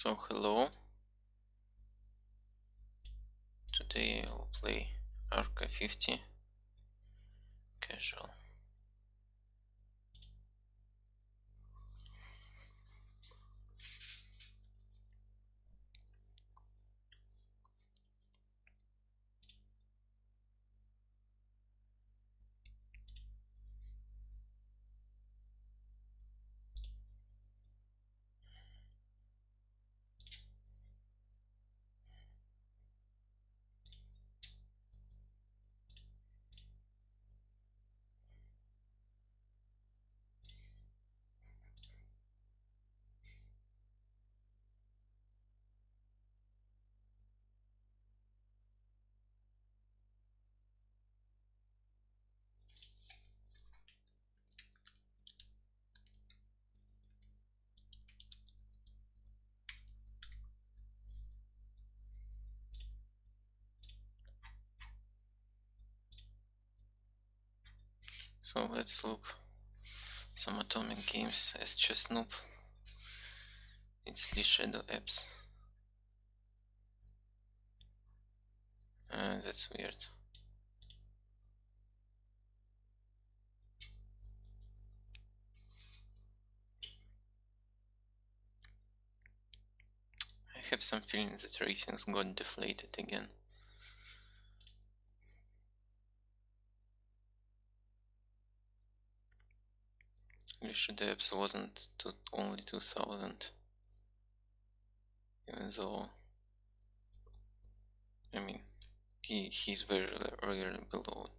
So hello, today I'll play Arka50 casual. So let's look some atomic games as chess noob. It's Lee Shadow apps. That's weird. I have some feeling that ratings got deflated again. Lee Shadow apps wasn't only 2000, even though I mean he's very rarely below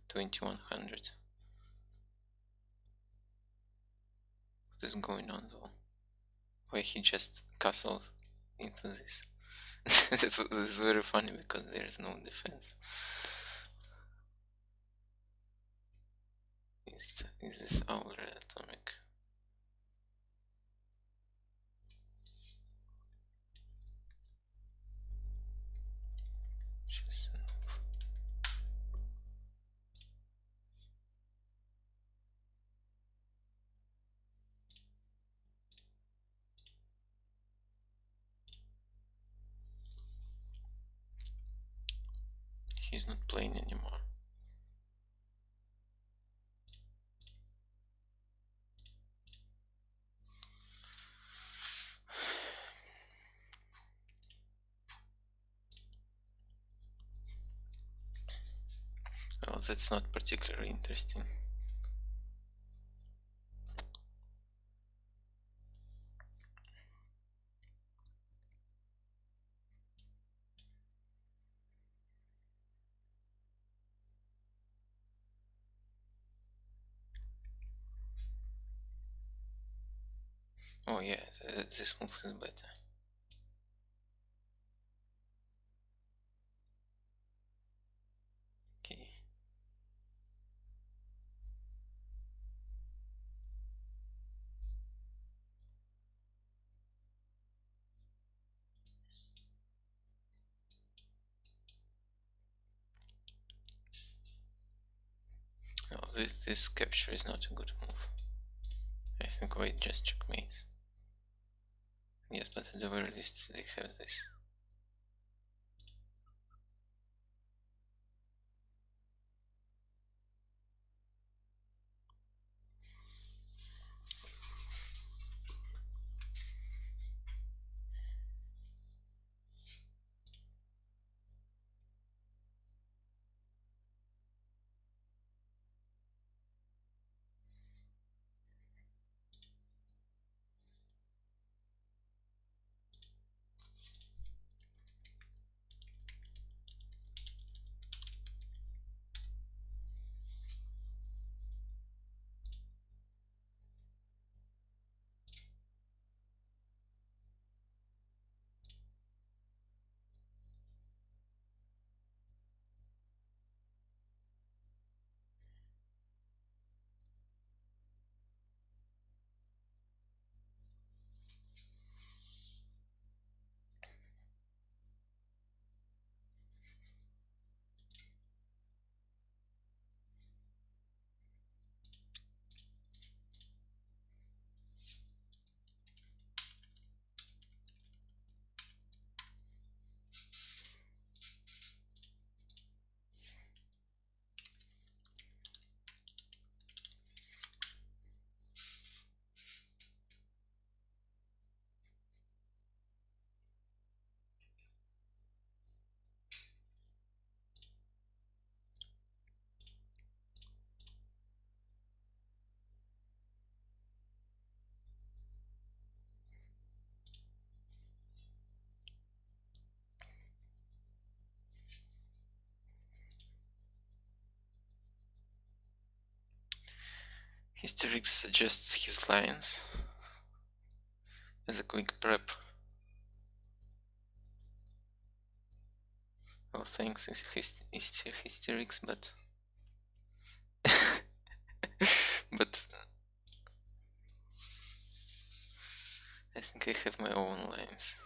2100. What is going on though? Why he just castled into this? That's very funny because there is no defense. Is this our atomic? Just he's not playing anymore. Well, that's not particularly interesting. Oh yeah, this move is better. Okay. Well, this capture is not a good move. I think white just checkmates. Yes, but at the very least they have this. Hysterix suggests his lines as a quick prep. Well, thanks, Hysterix, but but I think I have my own lines.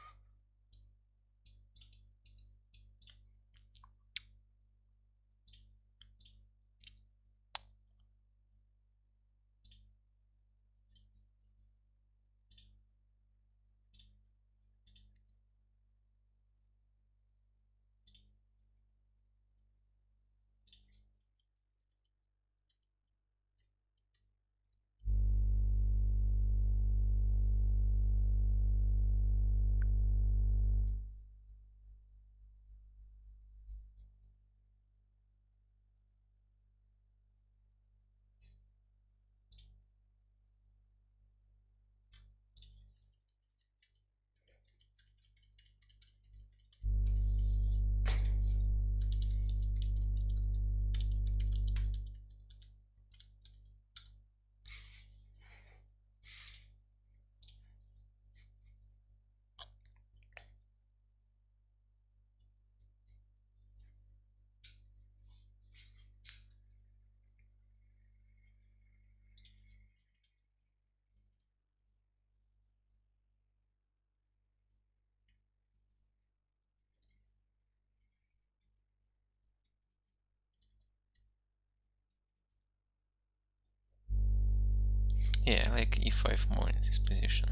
Yeah, I like e5 more in this position.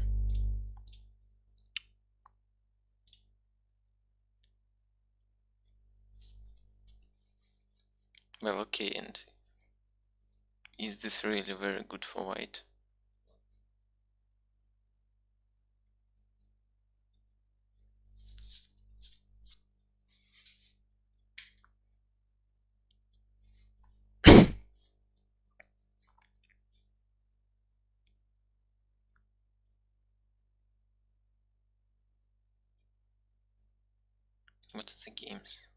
Well, okay, and is this really very good for white? What are the games?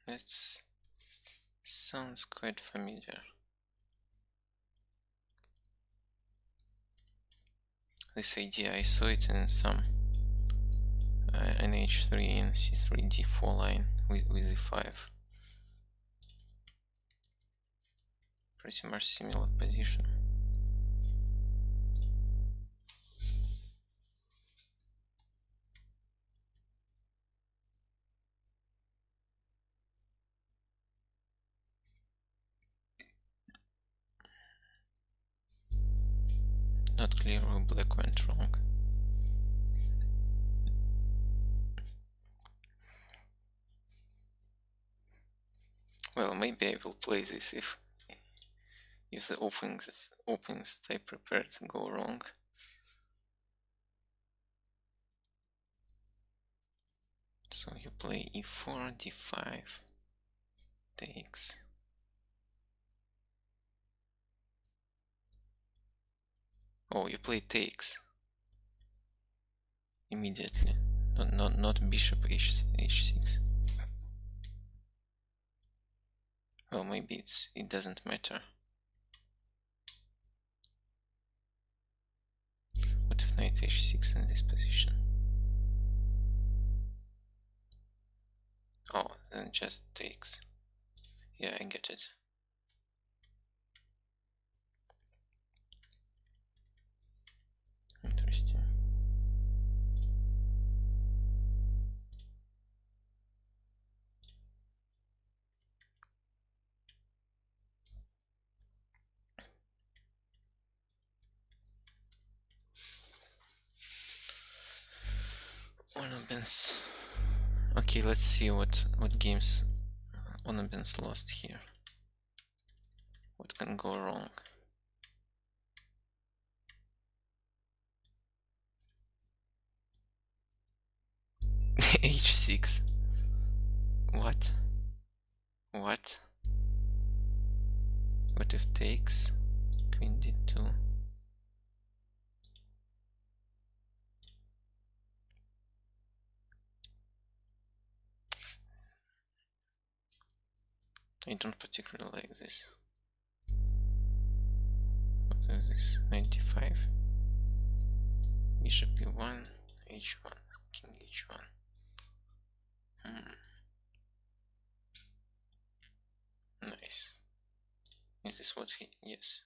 That sounds quite familiar. This idea, I saw it in some an h3 and c3 d4 line with e5. Pretty much similar position. Not clear where black went wrong. Well, maybe I will play this if the openings that I prepared go wrong. So you play e4, d5, takes. Oh, you play takes immediately. Not bishop h6. Well, maybe it doesn't matter. What if knight h6 in this position? Oh, then just takes. Yeah, I get it. Interesting. Onabens. Okay, let's see what games Onabens lost here. What can go wrong? h6. What? What? What if takes? Queen d2. I don't particularly like this. What is this? 95. Bishop e1, h1, king h1. Nice. Is this what he... Yes.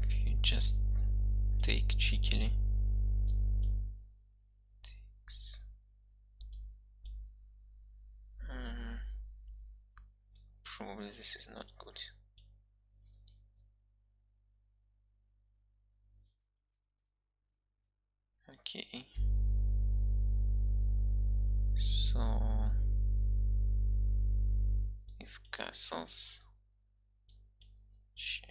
If you just take cheekily. Takes... probably this is not good. Okay. So if castles, check.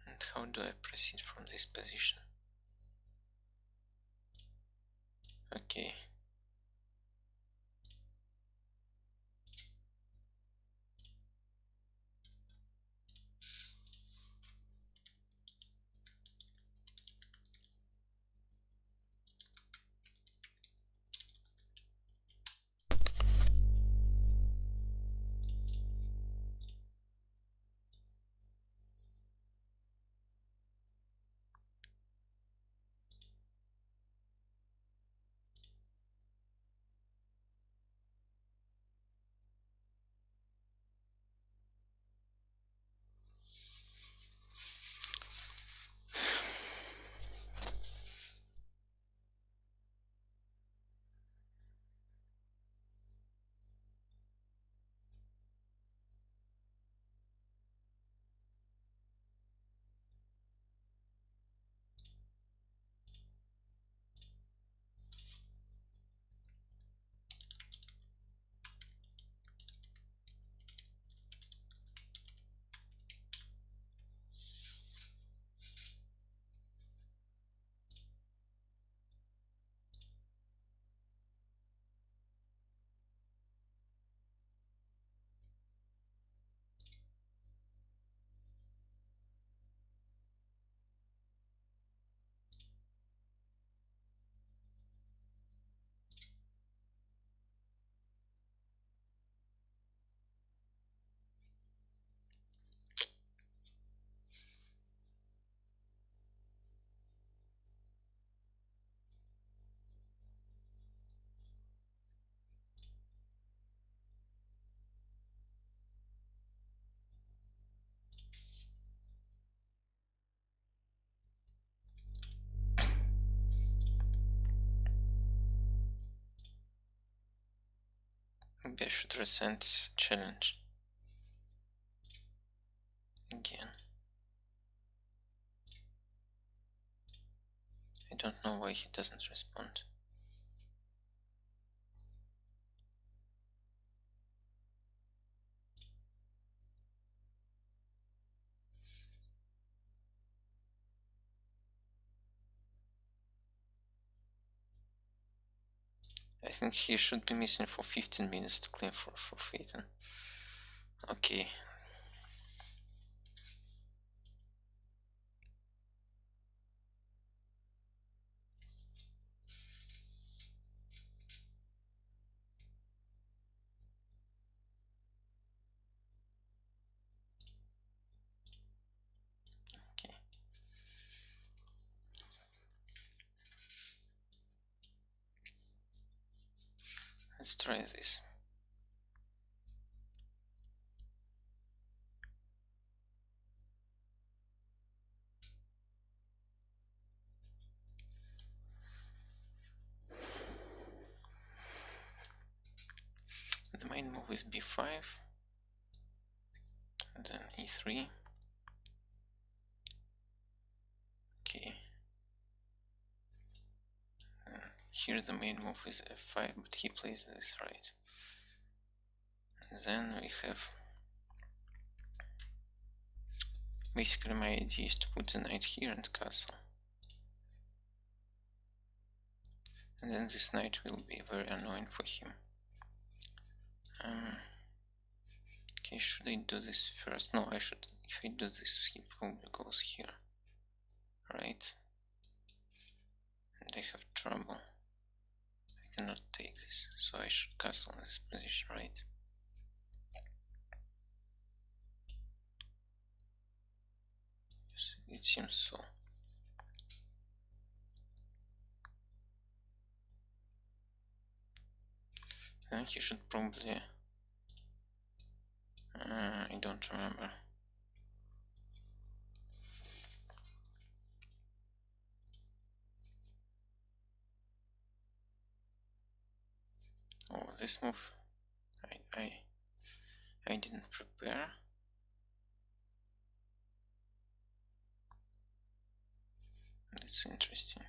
And how do I proceed from this position? Okay. Maybe I should resend challenge again. I don't know why he doesn't respond. I think he should be missing for 15 minutes to claim for forfeit. Okay. Okay. Let's try this. The main move is b5, and then e3. Okay. Here the main move is f5, but he plays this right. And then we have Basically, my idea is to put the knight here and castle. And then this knight will be very annoying for him. Okay, should I do this first? No, I should. If I do this, he probably goes here. Right? And I have trouble. I cannot take this, so I should castle in this position, right? Yes, it seems so. And he should probably... I don't remember. Oh, this move I didn't prepare. That's interesting.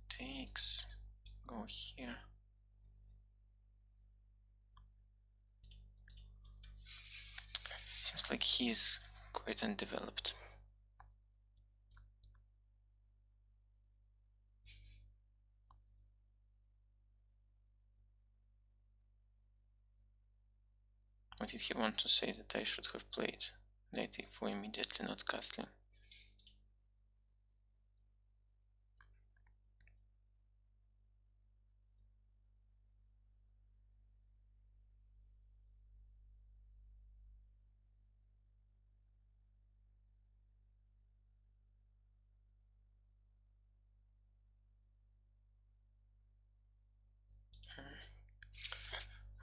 Takes, go here. Seems like he's quite undeveloped. What did he want to say? That I should have played knight e4 immediately, not castling?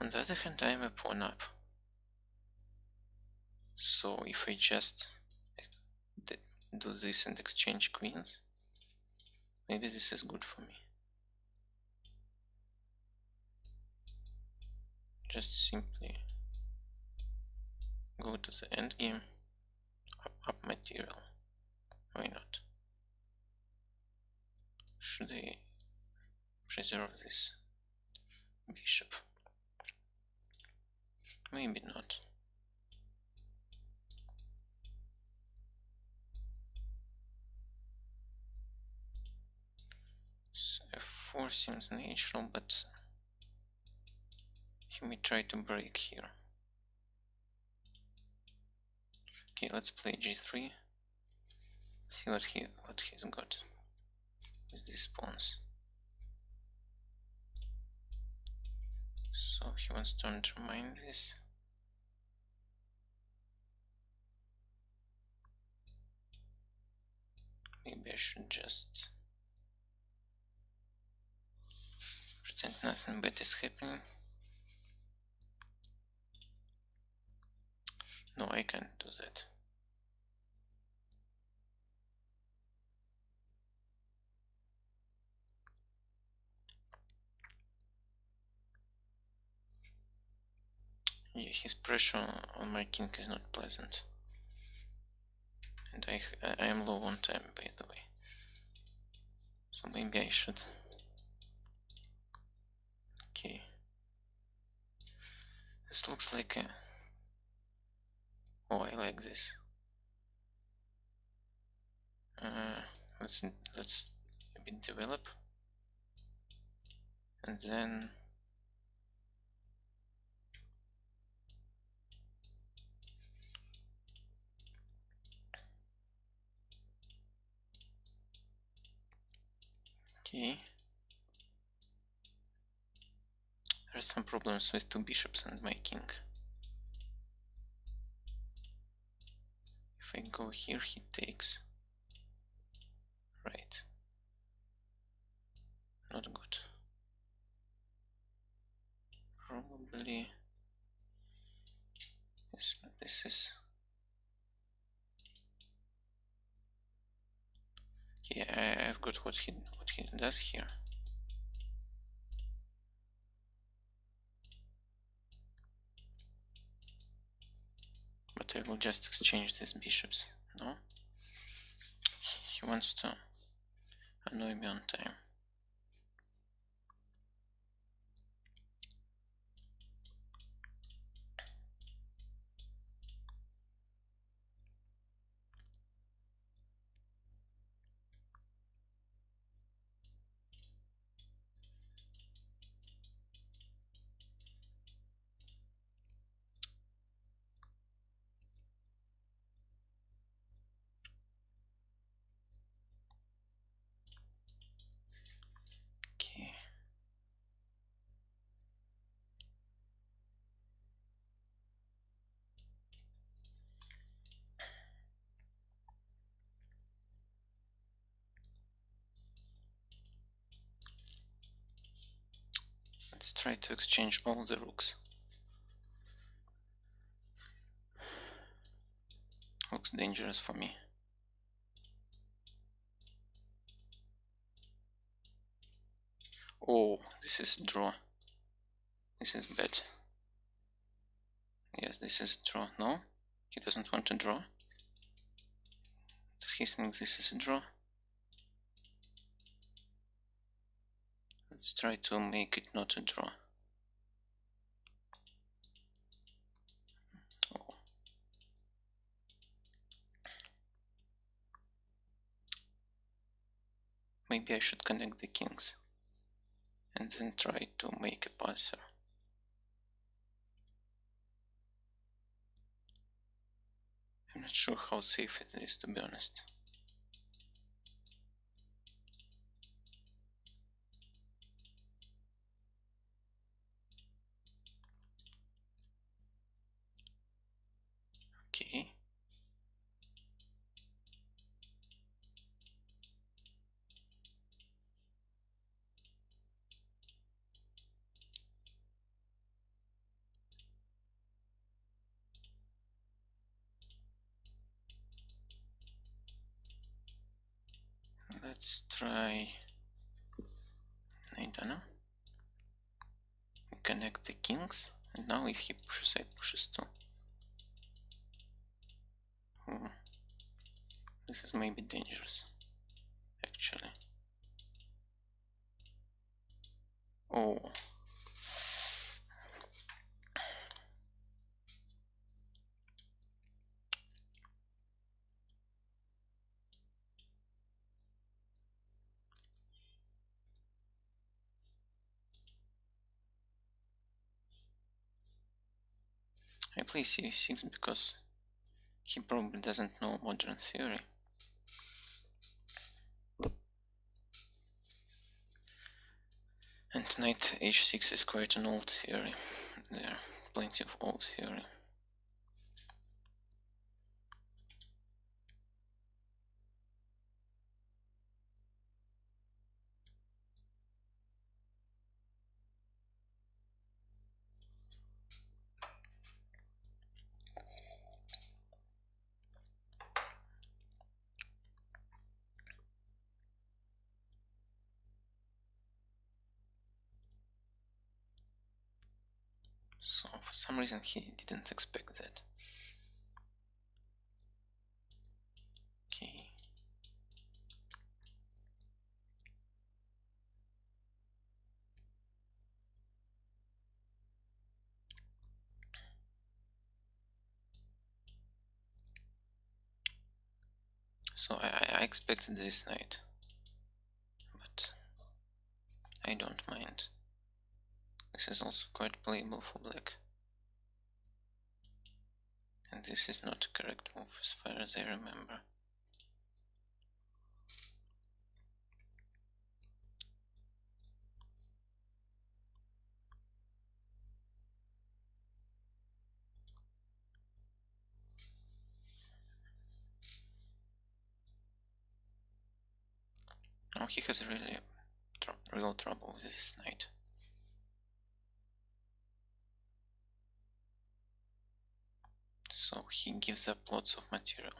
On the other hand, I am a pawn up. So if I just do this and exchange queens, maybe this is good for me. Just simply go to the endgame, up material. Why not? Should I preserve this bishop? Maybe not. So f4 seems natural, but he may try to break here. Okay, let's play g3. See what he's got with these pawns. So he wants to undermine this. Maybe I should just pretend nothing bad is happening. No, I can't do that. Yeah, his pressure on my king is not pleasant. And I am low on time, by the way. So maybe I should... Okay. This looks like a... Oh, I like this. Let's a bit develop. And then... Okay. There are some problems with two bishops and my king. If I go here, he takes. Right. Not good. Probably... Yes, but this is... Yeah, I've got what he does here. But I will just exchange these bishops. No? He wants to annoy me on time. try to exchange all the rooks. Looks dangerous for me. Oh, this is a draw. This is bad. Yes, this is a draw. No? He doesn't want to draw. Does he think this is a draw? Let's try to make it not a draw. Oh. Maybe I should connect the kings and then try to make a passer. I'm not sure how safe it is, to be honest. Okay. Let's try, I don't know, connect the kings, and now if he pushes, I pushes too. This is maybe dangerous, actually. Oh. I play c6 because he probably doesn't know modern theory. And knight h6 is quite an old theory. There are plenty of old theory. So for some reason he didn't expect that. Okay. So I expected this knight, but I don't mind. This is also quite playable for black. And this is not a correct move as far as I remember. Now he has really real trouble with this knight. So he gives up lots of material.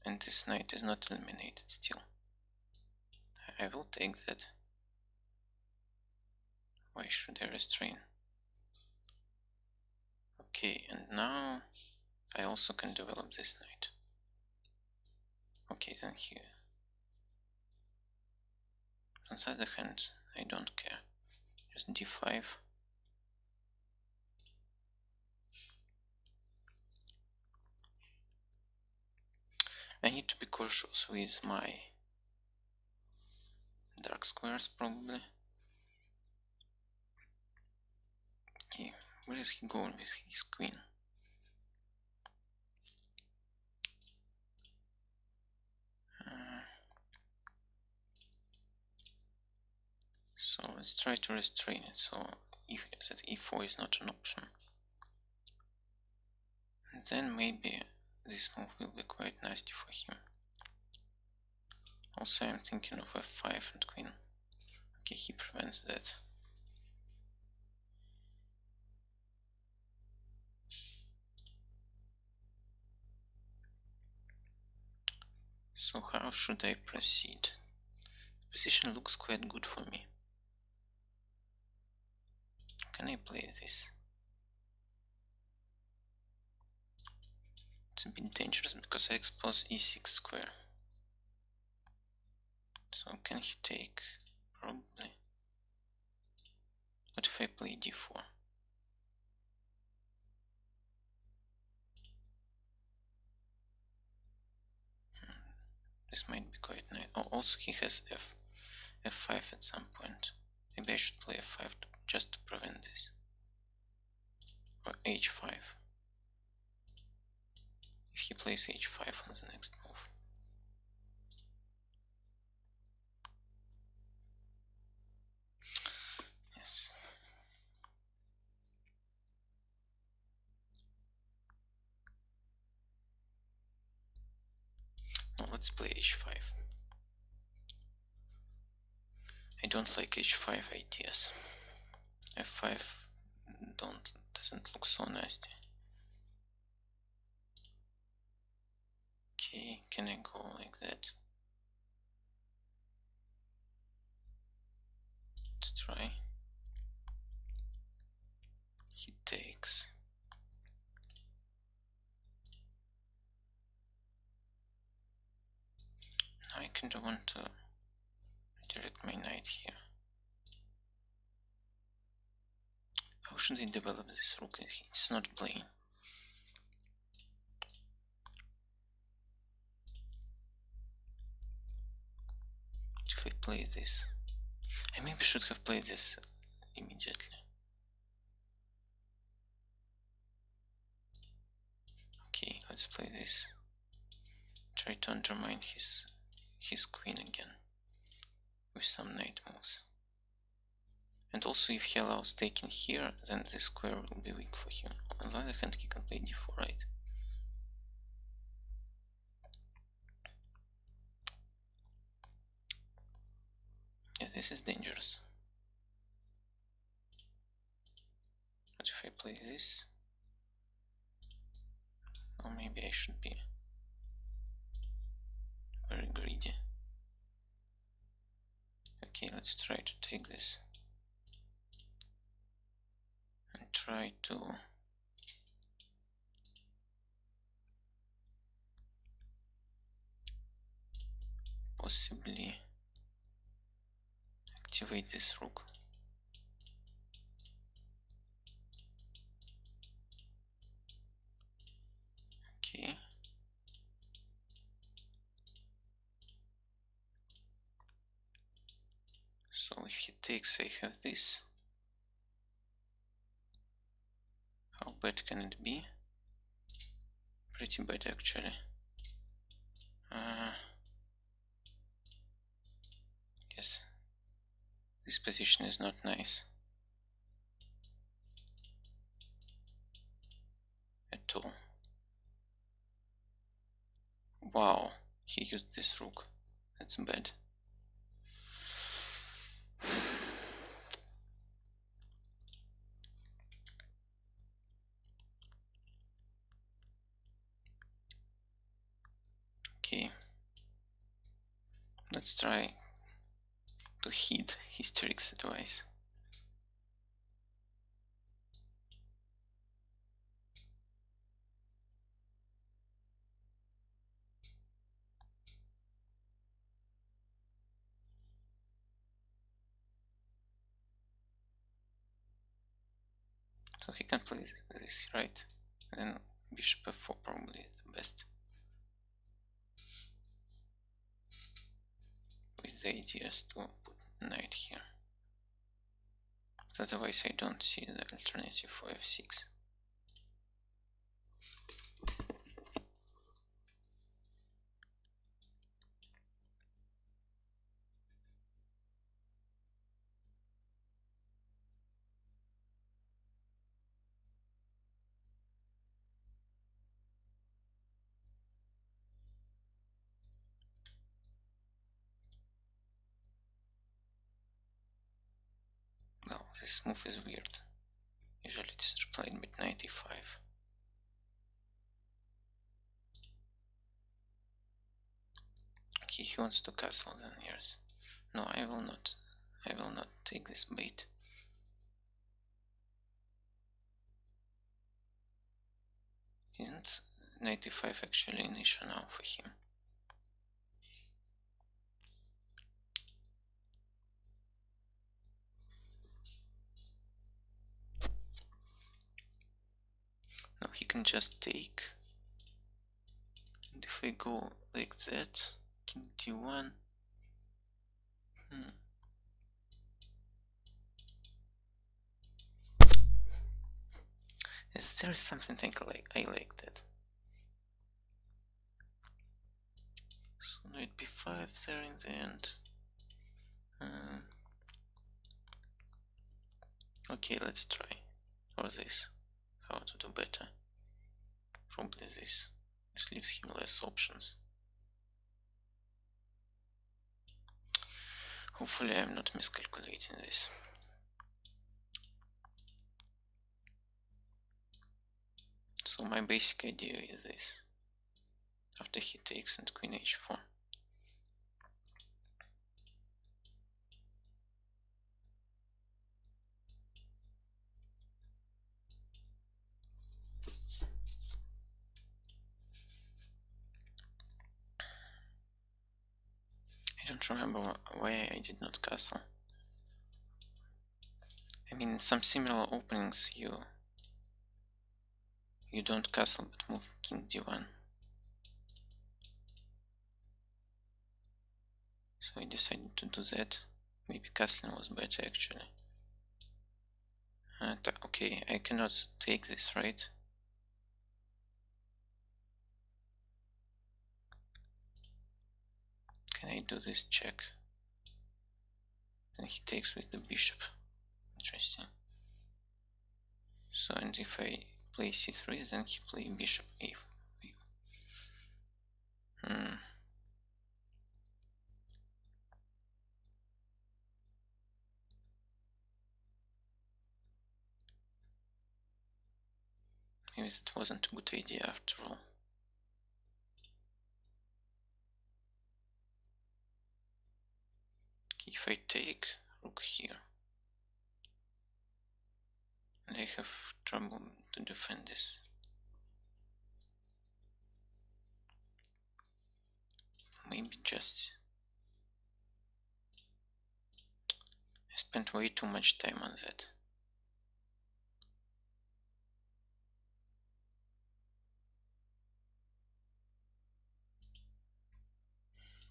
And this knight is not eliminated still. I will take that. Why should I restrain? Okay, and now I also can develop this knight. Okay, then here. On the other hand, I don't care. Just d5. I need to be cautious with my dark squares, probably. Okay, where is he going with his queen? So let's try to restrain it, so if that e4 is not an option. And then maybe this move will be quite nasty for him. Also I'm thinking of f5 and queen. Okay, he prevents that. So how should I proceed? Position looks quite good for me. Can I play this? It's a bit dangerous because I expose e6 square. So can he take? Probably. What if I play d4? This might be quite nice. Oh, also he has f5 at some point. Maybe I should play f5 just to prevent this. Or h5. If he plays h5 on the next move. Yes. No, let's play h5. I don't like h5 ideas. f5 doesn't look so nasty. Okay, can I go like that? Let's try. He takes. Now I kind of want to direct my knight here. How should I develop this rook? It's not playing. If I play this, I maybe should have played this immediately. Okay, let's play this. Try to undermine his queen again with some knight moves. And also, if he allows taking here, then this square will be weak for him. On the other hand, he can play d4, right? Yeah, this is dangerous. What if I play this? Or maybe I should be very greedy. Okay, let's try to take this. And try to possibly activate this rook. Okay. So if he takes, I have this. How bad can it be? Pretty bad, actually. Yes. This position is not nice at all. Wow, he used this rook. That's bad. Okay. Let's try to heed his tricks advice. So he can play this, right? And bishop f4 probably the best. With the ideas to put knight here. But otherwise I don't see the alternative for f6. Well, this move is weird. Usually it's replayed with knight e5. he wants to castle then, yes. No, I will not take this bait. Isn't 95 actually an issue now for him? No, he can just take. And if we go like that, king d1. Yes, there's something I like that. So knight b5 there in the end. Okay, let's try. Or this. How to do better. Probably this. This leaves him less options. Hopefully I'm not miscalculating this. So my basic idea is this. After he takes and queen h4. I don't remember why I did not castle. I mean, in some similar openings you don't castle but move king d1. So I decided to do that. Maybe castling was better actually. Okay, I cannot take this, right? Can I do this check? And he takes with the bishop. Interesting. So, and if I play c3, then he play bishop a4. Maybe that wasn't a good idea after all. If I take rook here, and I have trouble to defend this. Maybe just I spent way too much time on that.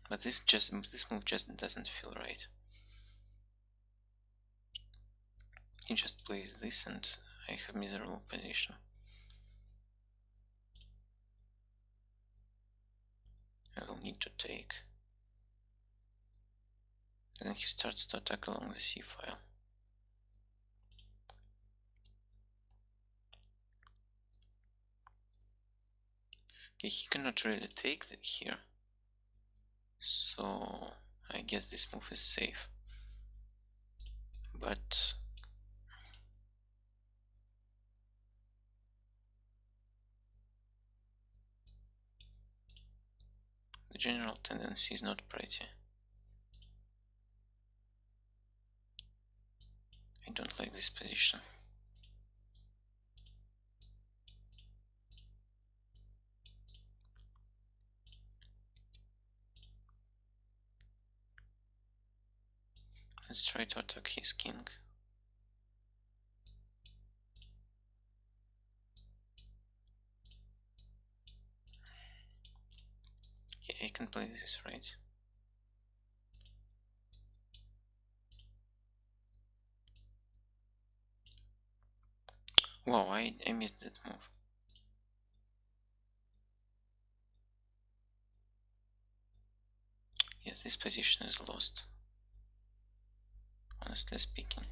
But this move just doesn't feel right. He just plays this and I have miserable position. I will need to take. Then he starts to attack along the c file. Okay, he cannot really take it here. So I guess this move is safe. But the general tendency is not pretty. I don't like this position. Let's try to attack his king. Yeah, I can play this, right? Wow, I missed that move. Yes, this position is lost, honestly speaking.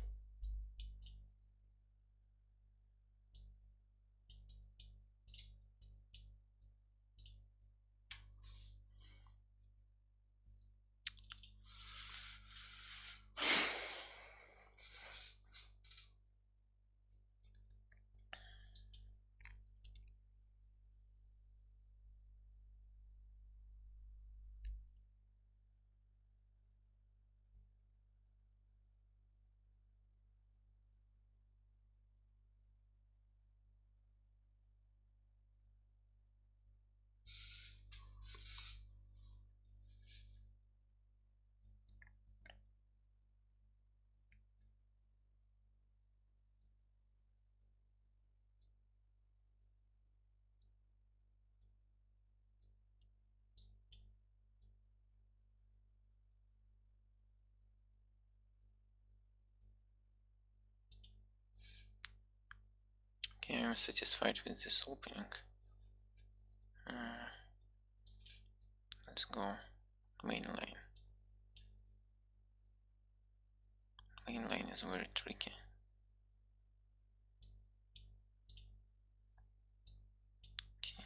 Okay, I'm satisfied with this opening. Let's go main line. Main line is very tricky. Okay.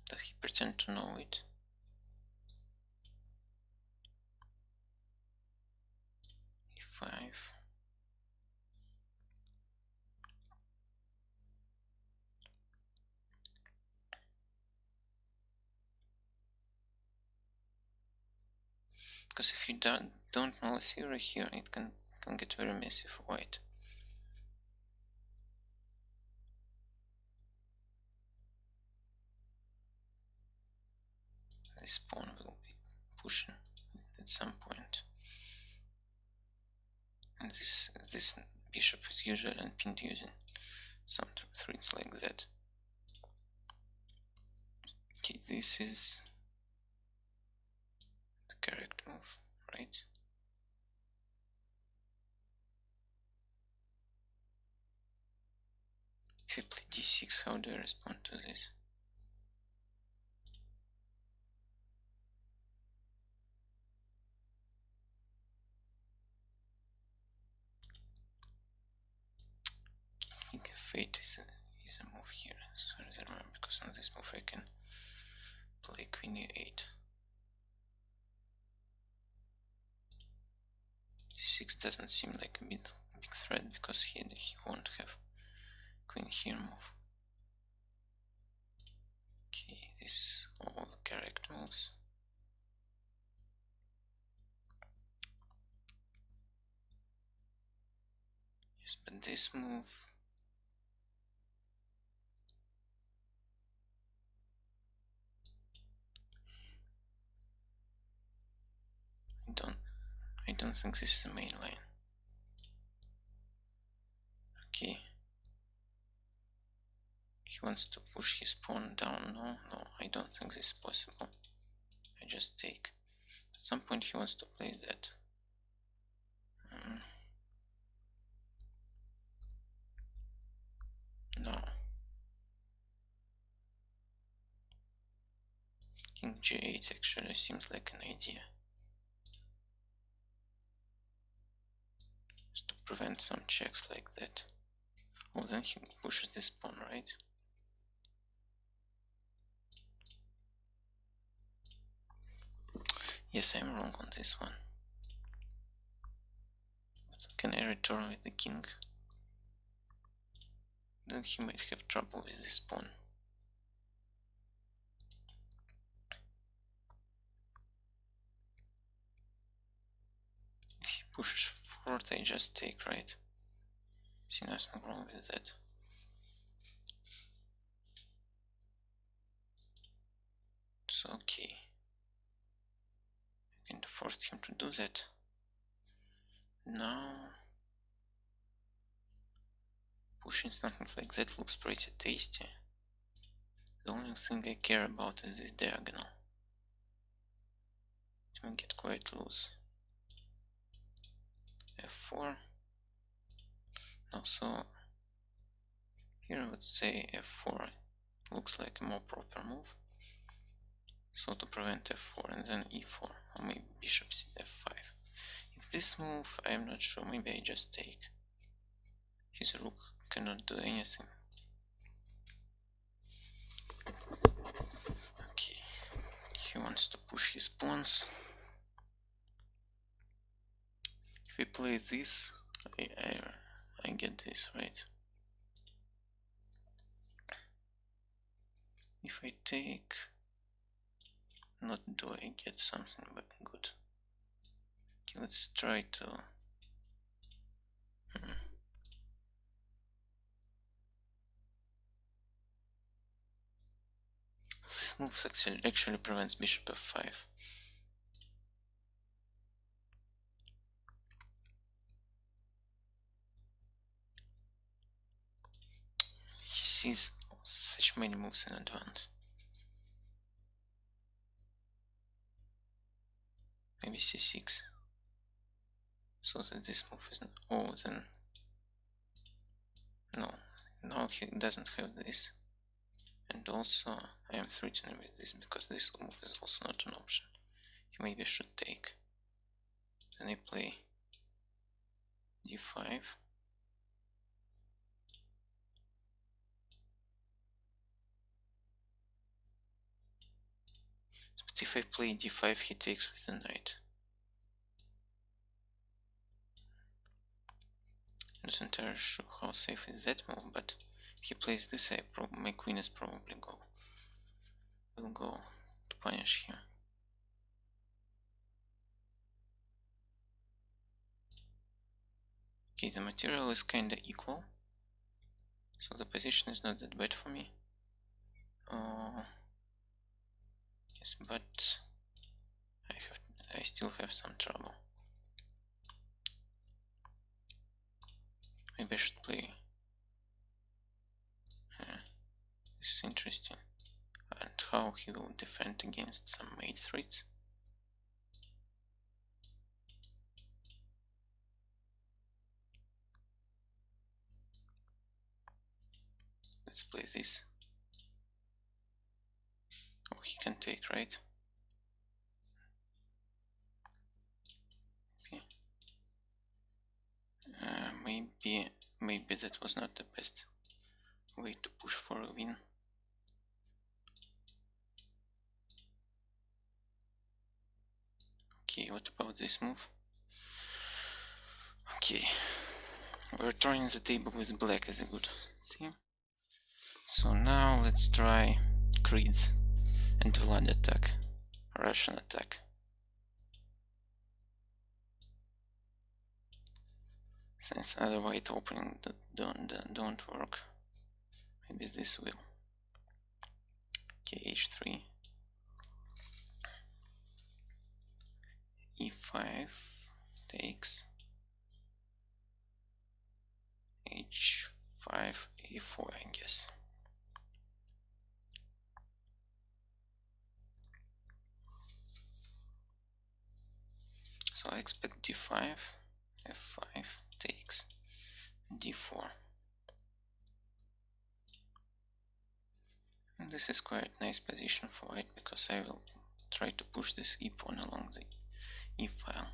Does he pretend to know it? E5. Because if you don't know theory here, it can get very messy for white. This pawn will be pushing at some point. And this bishop is usually unpinned using some threads like that. Okay, this is the correct move, right? If I play d6, how do I respond to this? I think f8 is a move here, as far as I remember, because on this move I can play queen e8. d6 doesn't seem like a big threat, because he won't have queen here move. Okay, this is all correct moves. Yes, but this move I don't think this is the main line. Okay. He wants to push his pawn down. No, I don't think this is possible. I just take. At some point he wants to play that. No. King g8 actually seems like an idea. Just to prevent some checks like that. Oh, then he pushes this pawn, right? Yes, I'm wrong on this one. But can I return with the king? Then he might have trouble with this pawn. If he pushes forward, I just take, right? See, nothing wrong with that. It's okay. I can force him to do that. Now, pushing something like that looks pretty tasty. The only thing I care about is this diagonal. It may get quite loose. f4. No, so here I would say f4 looks like a more proper move. So to prevent f4 and then e4, or maybe bishop f5. If this move, I'm not sure, maybe I just take. His rook cannot do anything. Okay, he wants to push his pawns. If I play this, I get this, right? If I take, not do I get something but good. Okay, let's try to this move actually prevents bishop f5. He sees such many moves in advance. Maybe c6. so that this move is not. Oh, then no. Now he doesn't have this, and also I am threatened with this because this move is also not an option. He maybe should take. Then I play d5. But if I play d5, he takes with the knight. Not entirely sure how safe is that move, but if he plays this, my queen is probably will go to punish him. Okay, the material is kinda equal, so the position is not that bad for me. Yes, but I still have some trouble. Maybe I should play. This is interesting. And how he will defend against some mate threats. Let's play this. Oh, he can take, right? Okay. Maybe that was not the best way to push for a win. Okay, what about this move? Okay, we're turning the table with black as a good thing. So now let's try grids and Vlad attack, Russian attack. Since other white opening don't work, maybe this will. Okay, h3, e5 takes, h5, e4, I guess. So I expect d5, f5 takes, d4. And this is quite nice position for white because I will try to push this e pawn along the e file.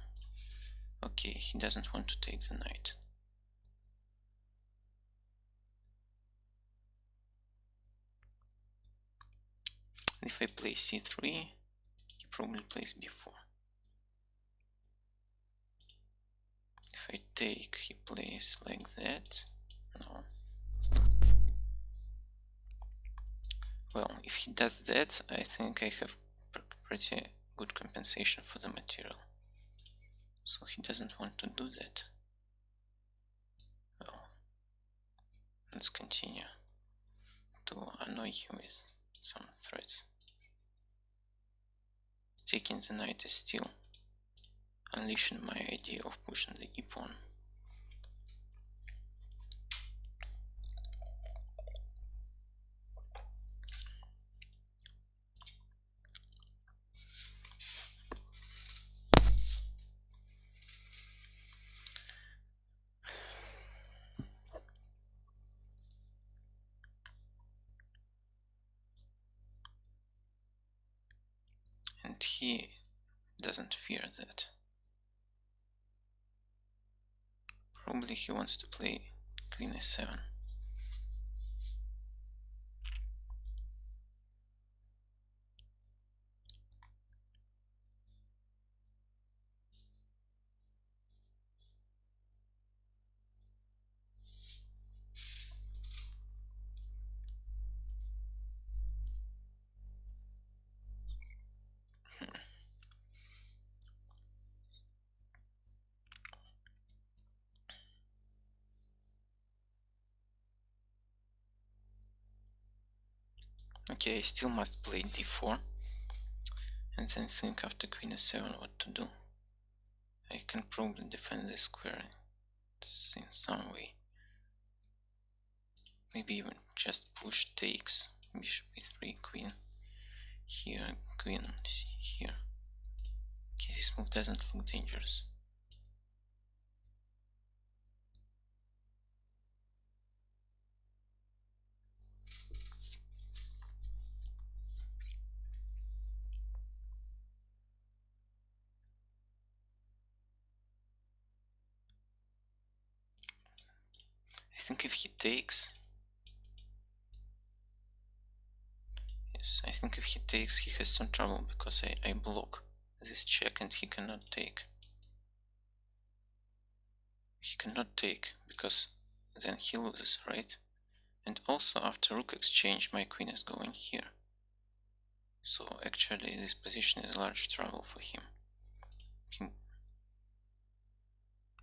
Okay, he doesn't want to take the knight. If I play c3, he probably plays b4. If I take, he plays like that. No. Well, if he does that, I think I have pretty good compensation for the material. So he doesn't want to do that. Well, let's continue to annoy him with some threats. Taking the knight is still unleashing my idea of pushing the e pawn. And he doesn't fear that. Probably he wants to play queen e7. Okay, I still must play d4 and then think after queen e7 what to do. I can probably defend this square in some way. Maybe even just push takes, bishop e3, queen here, queen here. Okay, this move doesn't look dangerous. think if he takes, yes, I think if he takes, he has some trouble because I block this check and he cannot take. He cannot take because then he loses, right? And also after rook exchange, my queen is going here. So actually this position is large trouble for him.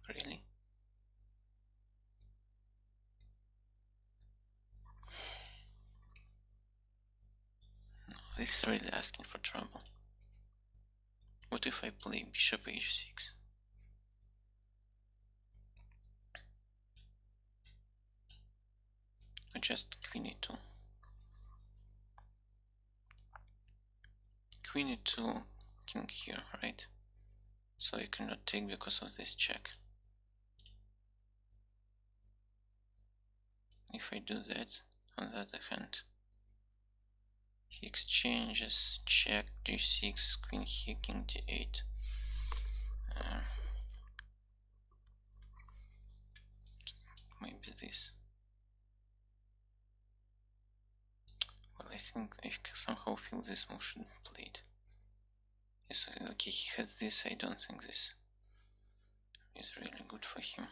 Really? No, this is really asking for trouble. What if I play bishop h6? Or just queen e2? Queen e2, king here, right? So I cannot take because of this check. If I do that, on the other hand, he exchanges check g6, queen here, king d8. Maybe this. Well, I think I somehow feel this move shouldn't be played. Yes, okay, he has this. I don't think this is really good for him.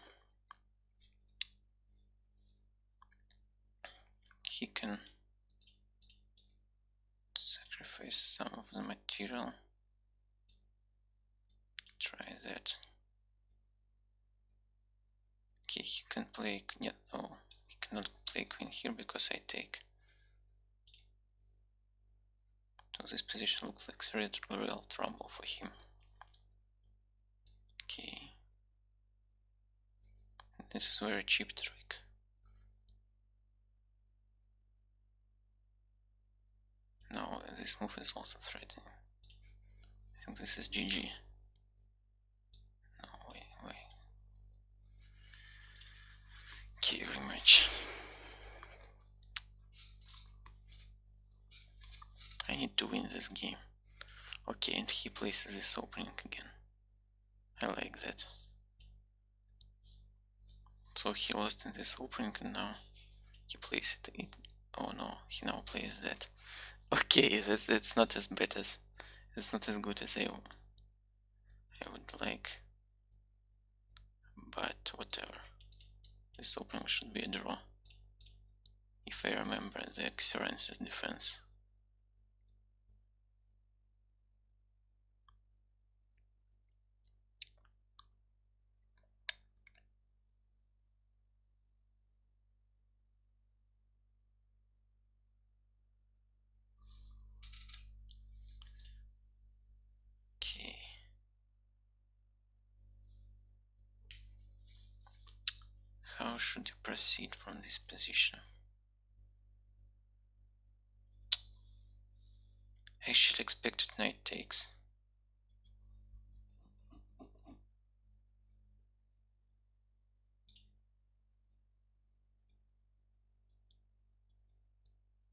He can sacrifice some of the material. Try that. Okay, he can play. Yeah, oh, he cannot play queen here because I take. So this position looks like real trouble for him. Okay. This is a very cheap trick. Now this move is also threatening. I think this is GG. No, wait. Okay, rematch. I need to win this game. Okay, and he places this opening again. I like that. So he lost in this opening and now he plays it. Oh no, he now plays that. Okay, that's not as bad as, it's not as good as I would like. But whatever. This opening should be a draw. If I remember the Xerence's defense. Okay. How should you proceed from this position? I should expect that knight takes.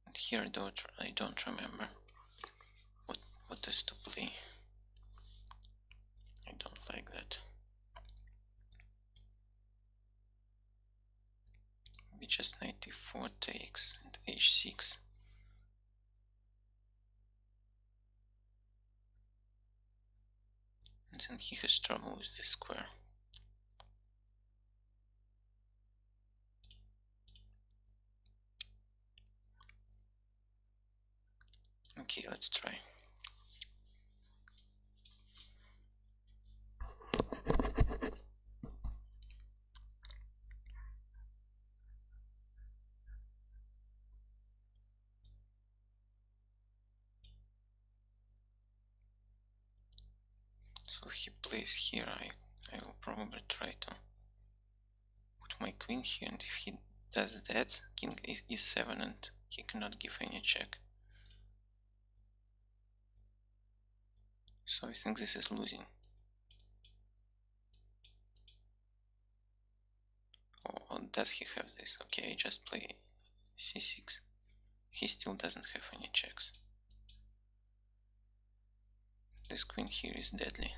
And here I don't remember what is to play. I don't like that. Maybe just knight e4 takes and h6. And then he has trouble with this square. Okay, let's try. So if he plays here, I will probably try to put my queen here, and if he does that, king is e7 and he cannot give any check. So I think this is losing. Oh, does he have this? Okay, I just play c6. He still doesn't have any checks. This queen here is deadly.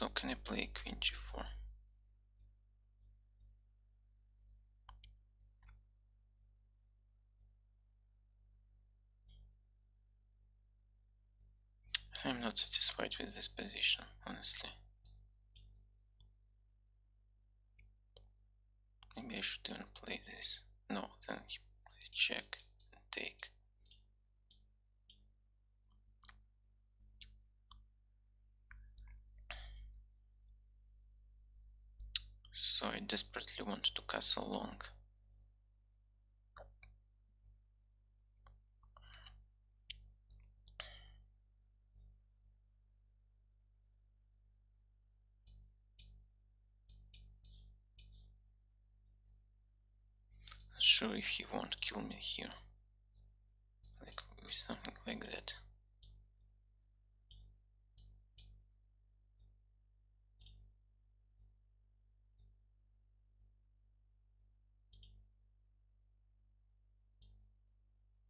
So can I play queen g4? I'm not satisfied with this position, honestly. Maybe I should even play this. No, then he plays check and take. So I desperately want to castle long. Not sure if he won't kill me here. Like with something like that.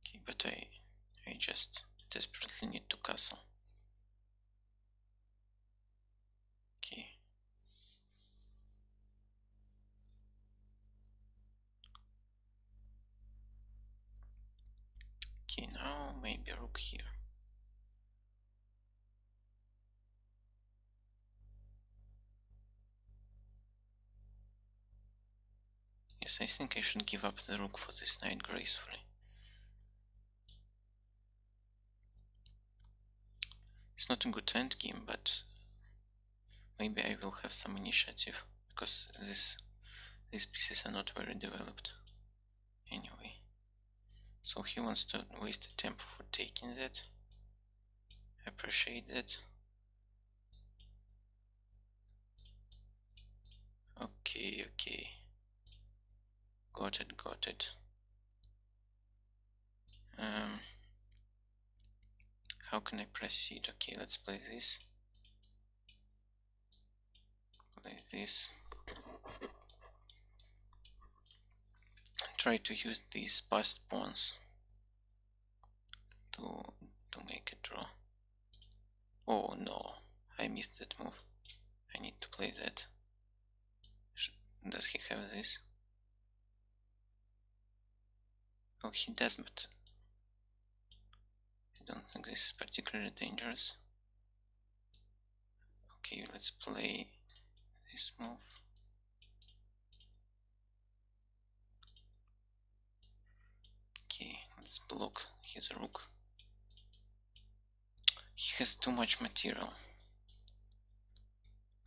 Okay, but I just desperately need to castle. Okay. Okay, now maybe rook here. Yes, I think I should give up the rook for this knight gracefully. It's not a good endgame, but maybe I will have some initiative, because these pieces are not very developed. Anyway. So he wants to waste a tempo for taking that. I appreciate that. Okay, okay. Got it, got it. How can I proceed? Okay, let's play this. Play this. Try to use these passed pawns to make a draw. Oh no, I missed that move. I need to play that. Does he have this? Oh, he does, but I don't think this is particularly dangerous. Okay, let's play this move. Okay, let's block his rook. He has too much material.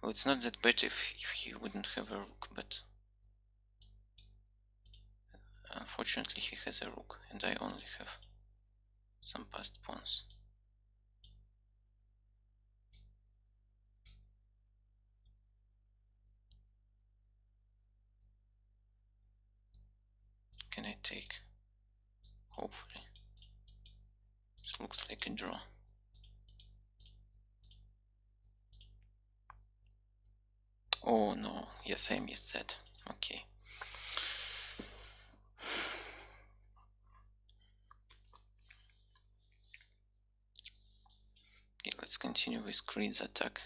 Well, it's not that bad if he wouldn't have a rook, but unfortunately he has a rook and I only have some passed pawns. Can I take? Hopefully. This looks like a draw. Oh no, yes, I missed that. Okay. Okay, let's continue with Creed's attack.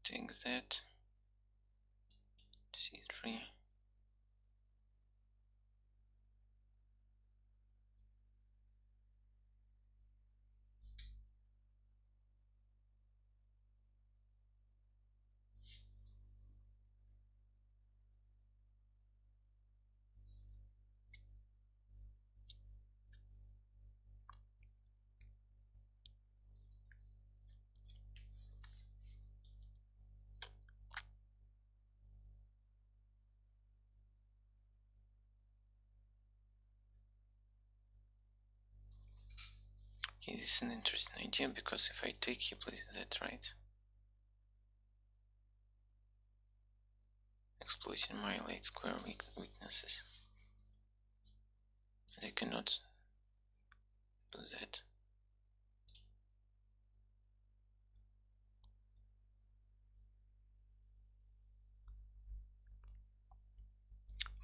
Take that. C3. Okay, this is an interesting idea, because if I take, he plays that, right? Exploiting my light square weaknesses. They cannot do that.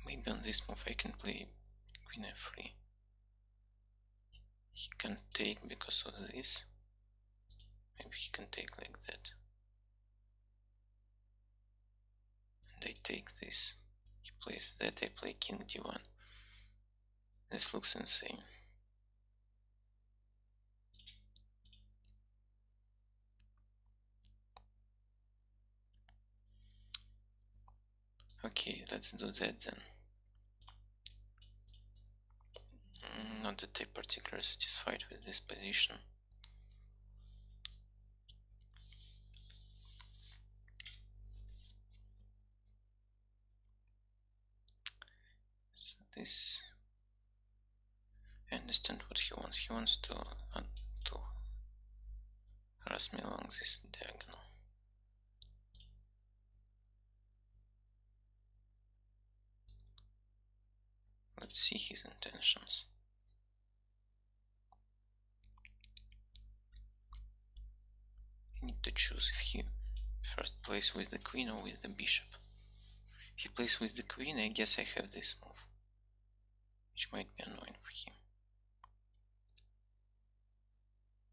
Maybe on this move I can play queen f3. He can take because of this. Maybe he can take like that. And I take this. He plays that, I play king d1. This looks insane. Okay, let's do that then. Not that I'm particularly satisfied with this position. So this, I understand what he wants. He wants to harass me along this diagonal. Let's see his intentions. I need to choose if he first plays with the queen or with the bishop. If he plays with the queen, I guess I have this move, which might be annoying for him.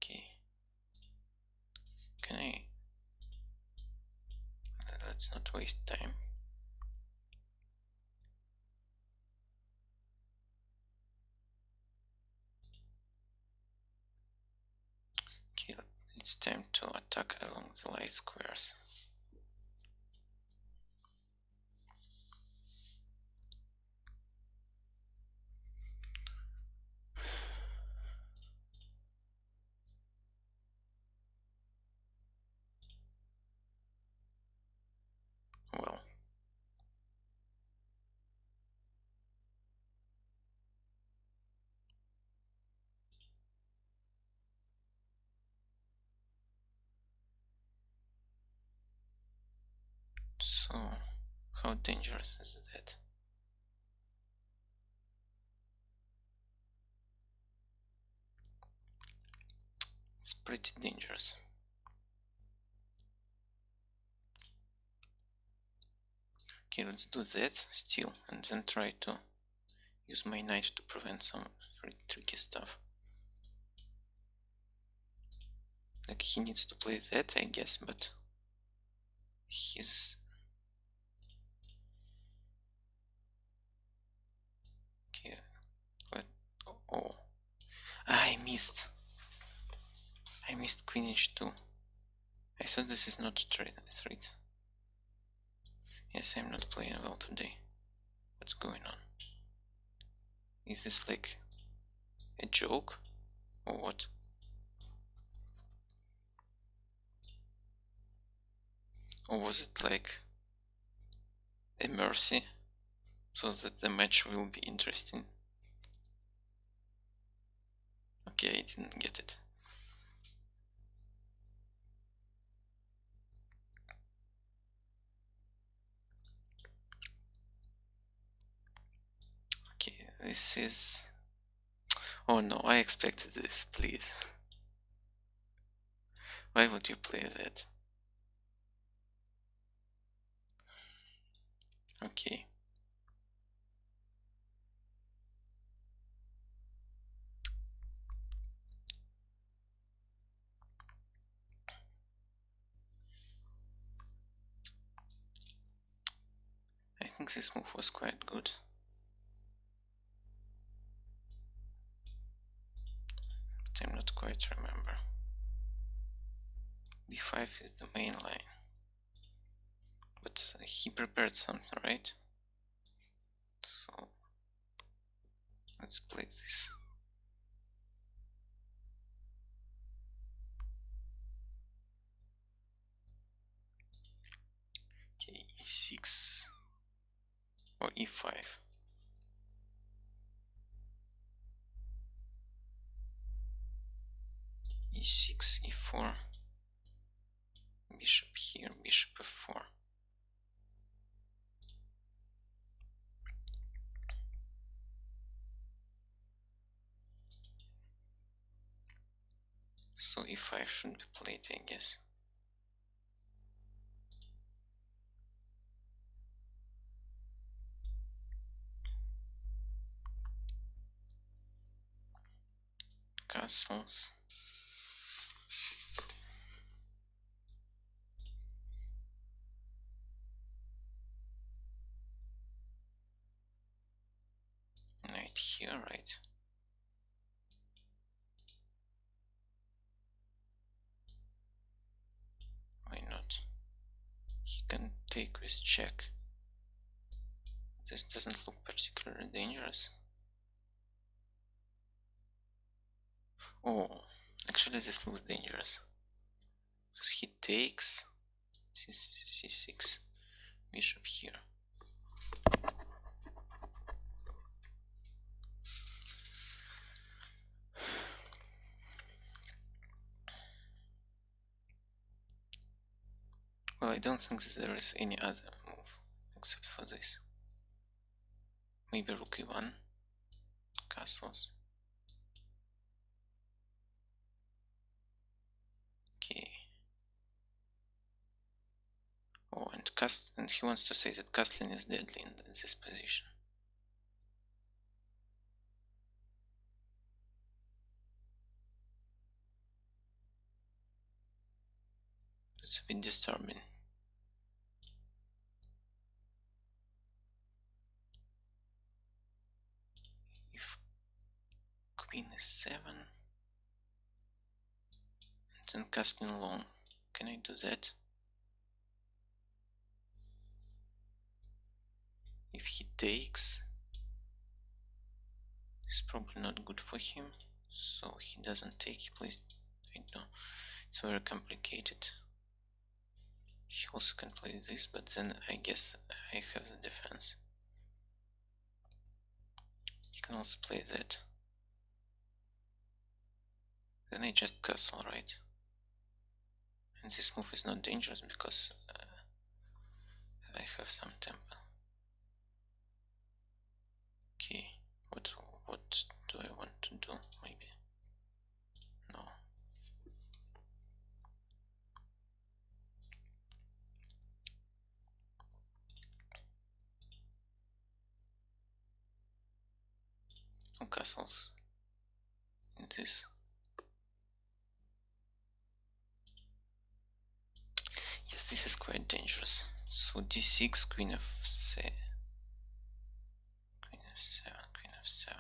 Okay. Can I... Let's not waste time. Okay, it's time to attack along the light squares. Well, so how dangerous is that? It's pretty dangerous. Okay, let's do that still, and then try to use my knight to prevent some very tricky stuff. Like, he needs to play that, I guess, but he's... Okay, what? Oh, I missed. I missed queen h2. I thought this is not a threat. Yes, I'm not playing well today. What's going on? Is this like a joke? Or what? Or was it like a mercy? So that the match will be interesting? Okay, I didn't get it. Okay, this is... Oh no, I expected this, please. Why would you play that? Okay. I think this move was quite good. But I'm not quite remember. b5 is the main line. But he prepared something, right? So let's play this. Okay, e6 or e5. here, bishop f4. So e5 should be played, I guess. Castles. Knight here, right? Why not? He can take with check. This doesn't look particularly dangerous. Oh, actually this looks dangerous. Because he takes c6, bishop here. Well, I don't think there is any other move except for this. Maybe rook e1, castles. Okay. Oh, and he wants to say that castling is deadly in this position. It's a bit disturbing. If queen is 7, and then castling long, can I do that? If he takes, it's probably not good for him, so he doesn't take, he plays, I know, it's very complicated. He also can play this, but then I guess I have the defense. He can also play that. Then I just castle, right? And this move is not dangerous because I have some tempo. Okay, what do I want to do? Maybe no. No castles in this. Yes, this is quite dangerous. So d6, queen f7, queen f7, queen f7.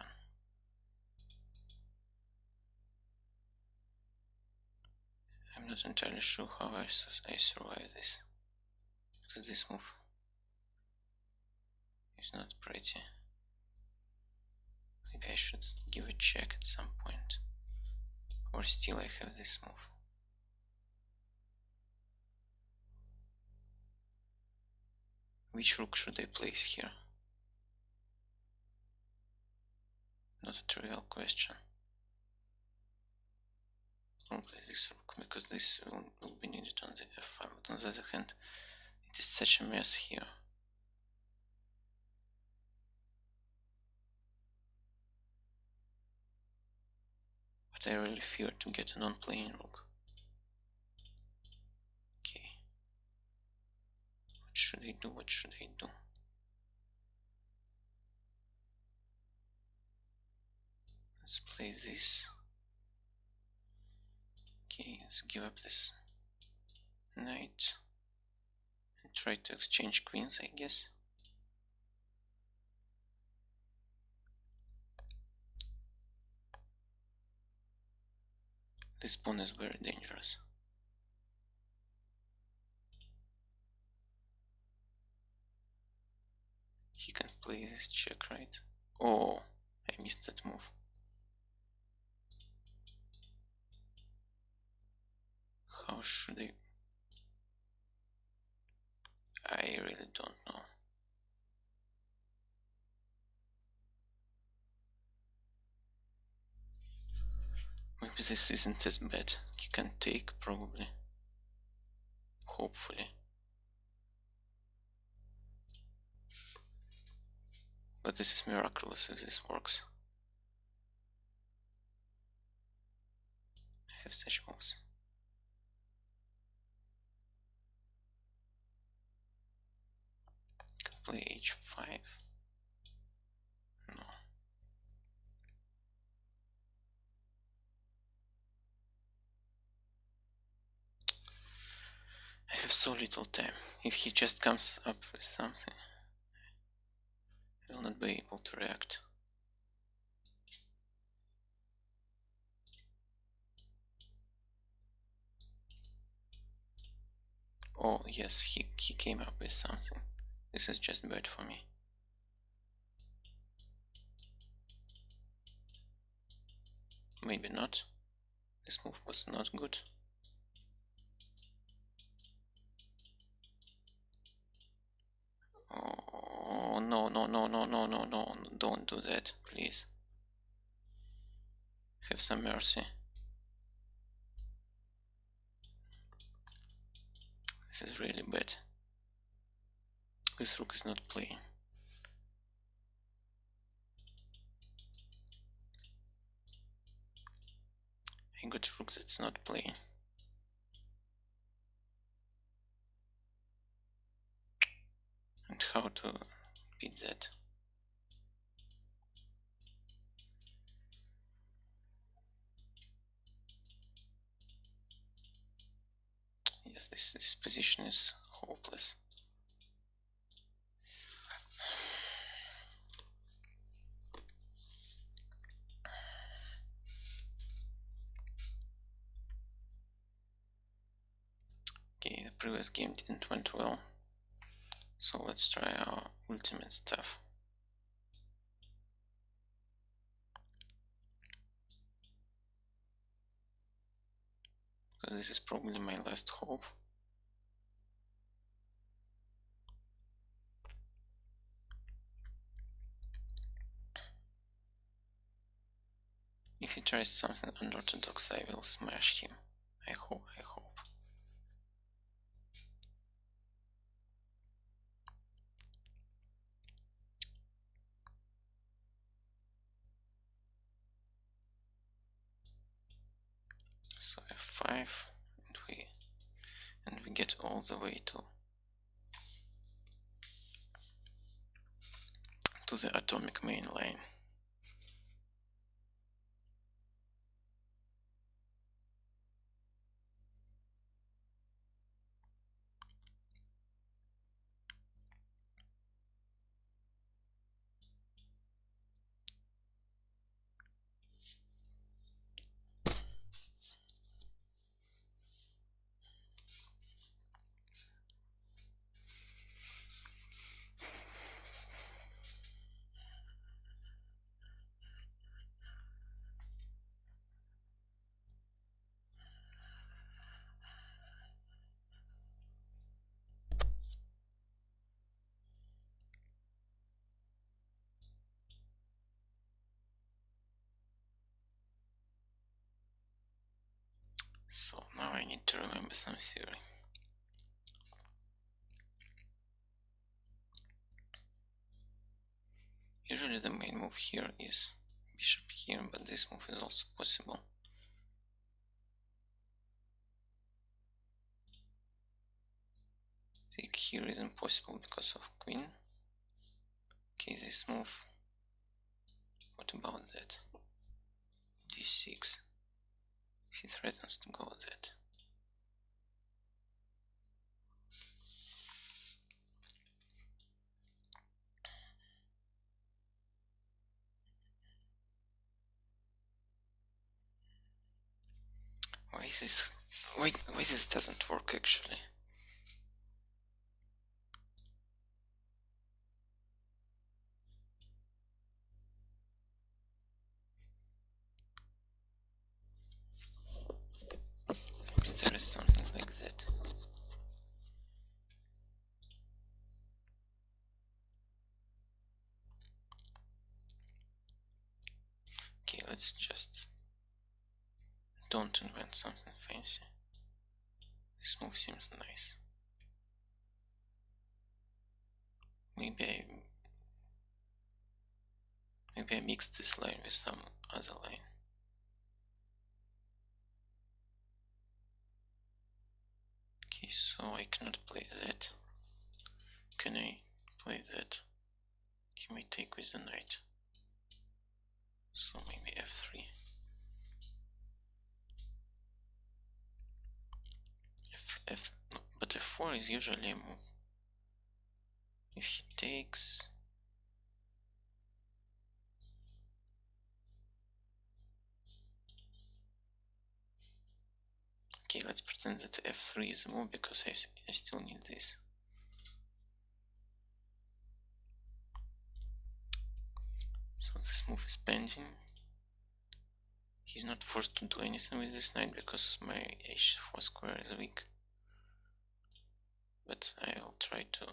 I'm not entirely sure how I survive this, because this move is not pretty. Maybe I should give a check at some point, or still I have this move. Which rook should I place here? Not a trivial question. Probably this rook, because this will be needed on the f5, but on the other hand, it is such a mess here. But I really fear to get a non-playing rook. Okay. What should I do? What should I do? Let's play this. Okay, let's give up this knight and try to exchange queens, I guess. This pawn is very dangerous. He can play this check, right? Oh, I missed that move. How should I really don't know. Maybe this isn't as bad. He can take, probably. hopefully. But this is miraculous if this works. I have such moves. Can play h5. No. I have so little time. If he just comes up with something, I will not be able to react. Oh yes, he came up with something. This is just bad for me. Maybe not. This move was not good. Oh no, no, no, no, no, no, no, don't do that, please. Have some mercy. This is really bad. This rook is not playing. I got a rook that's not playing. And how to beat that? Yes, this position is hopeless. Okay, the previous game didn't went well, so let's try our ultimate stuff. Because this is probably my last hope. If he tries something unorthodox, I will smash him. I hope. So f5, and we get all the way to the atomic main line. So now I need to remember some theory. Usually the main move here is bishop here, but this move is also possible. Take here is impossible because of queen. Okay, this move. What about that? d6. He threatens to go with that. Why this doesn't work actually? Maybe there is something like that. Okay, let's just don't invent something fancy. This move seems nice. Maybe I mixed this line with some other line. Okay, so I cannot play that. Can I play that? Can we take with the knight? So maybe f3. No, but f4 is usually a move. If he takes, okay, let's pretend that f3 is a move because I still need this. So this move is pending. He's not forced to do anything with this knight because my h4 square is weak. But I'll try to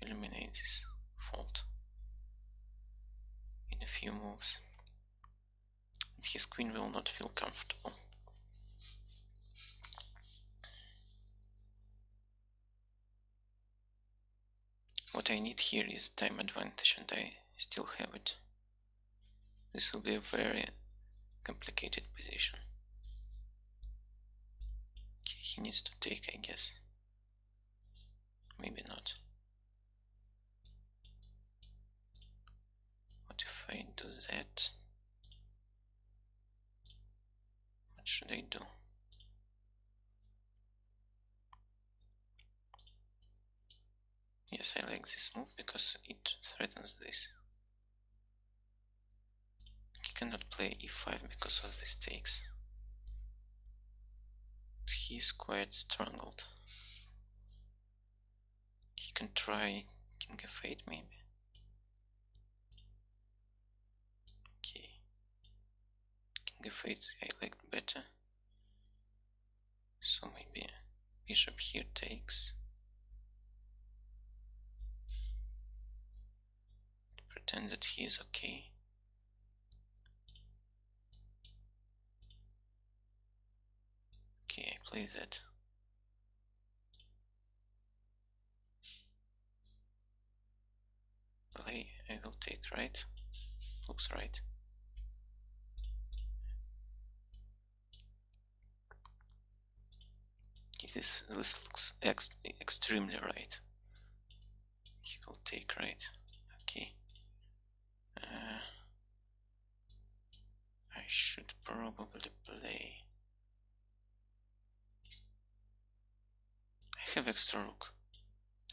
eliminate this fault in a few moves. His queen will not feel comfortable. What I need here is time advantage, and I still have it. This will be a very complicated position. Okay, he needs to take, I guess. Maybe not. What if I do that? What should I do? Yes, I like this move because it threatens this. He cannot play e5 because of the stakes. He's quite strangled. He can try king f8 maybe. Okay. King f8 I liked better. So maybe bishop here takes. Pretend that he is okay. Okay, I play that. Play, I will take, right? Looks right. Okay, this looks extremely right. He will take, right? Okay. I should probably play. I have extra rook.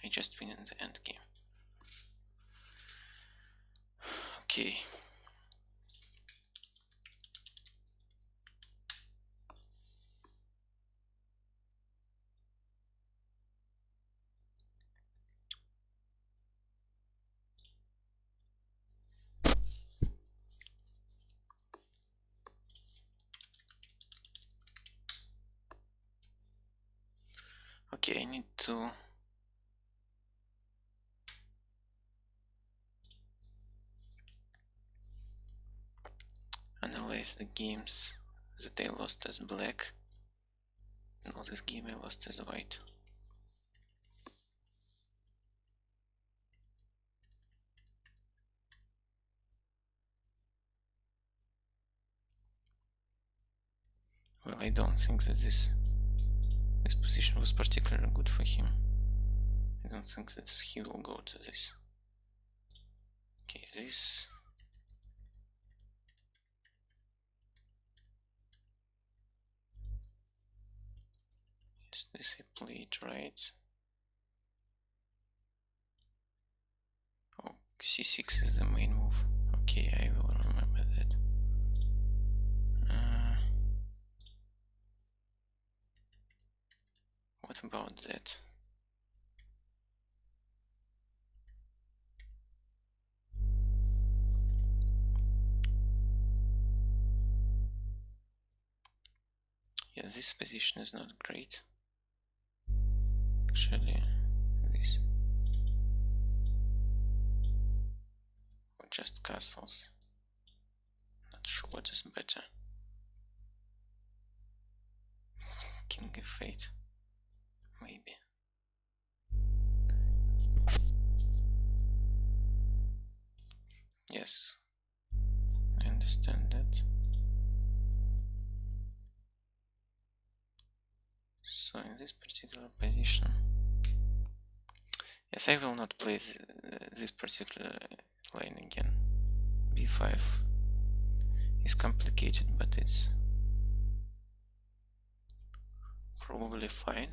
I just win in the end game. Okay. Okay, I need to analyze the games that I lost as black. No, this game I lost as white. Well, I don't think that this position was particularly good for him. I don't think that he will go to this. Okay, this. Yes, this I played right. Oh, c6 is the main move. Okay, I will remember that. What about that? Yeah, this position is not great. Actually, this. Or just castles. Not sure what is better. King f8. Maybe. Yes, I understand that. So in this particular position, yes, I will not play this particular line again. b5 is complicated, but it's probably fine.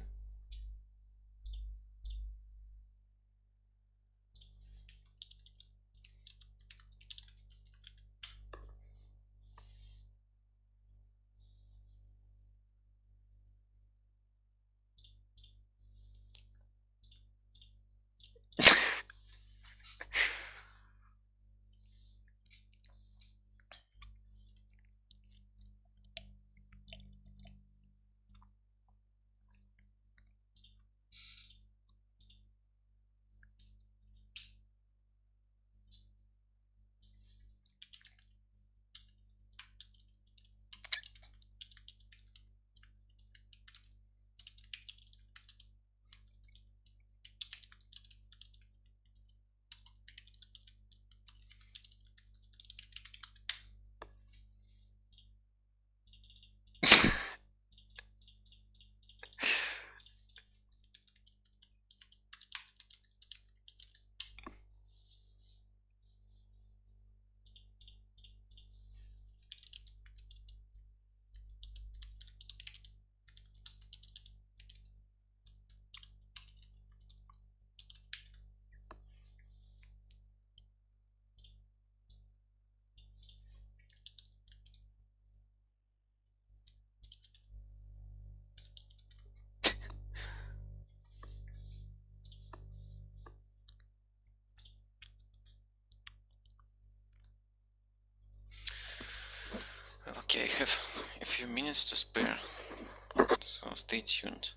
Well, okay, I have a few minutes to spare, so stay tuned.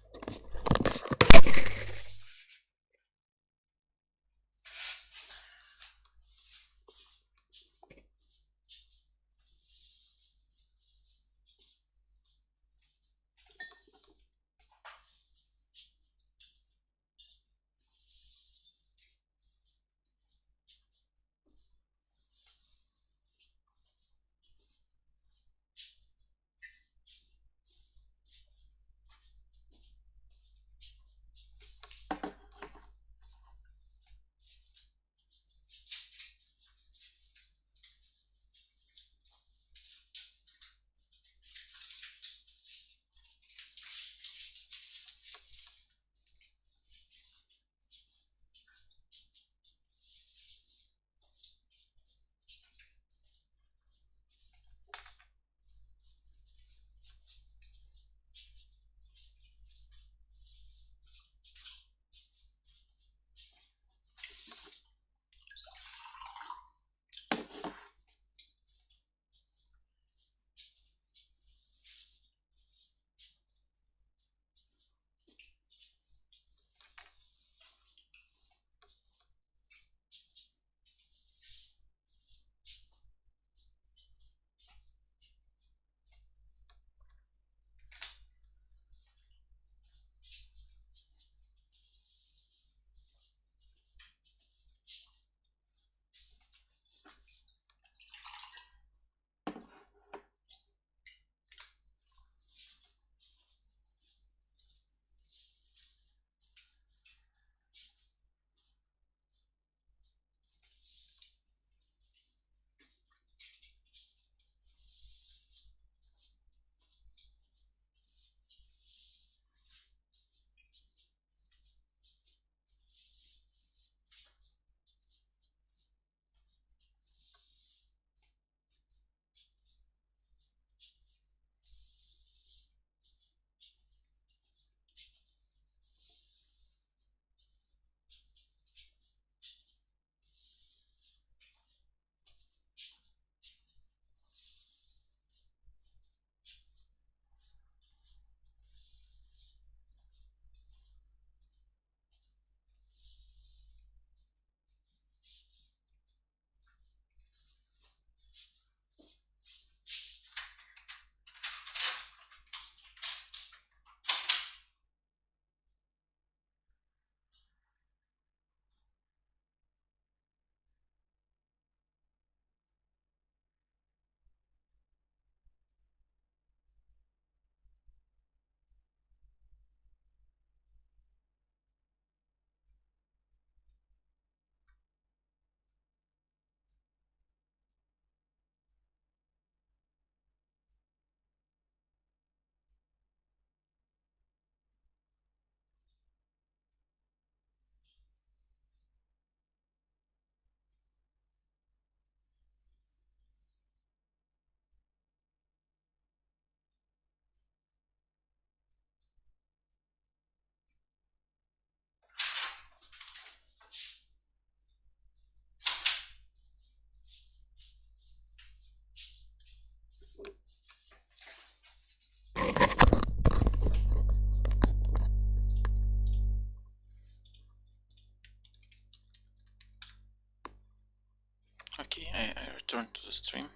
Okay, I return to the stream.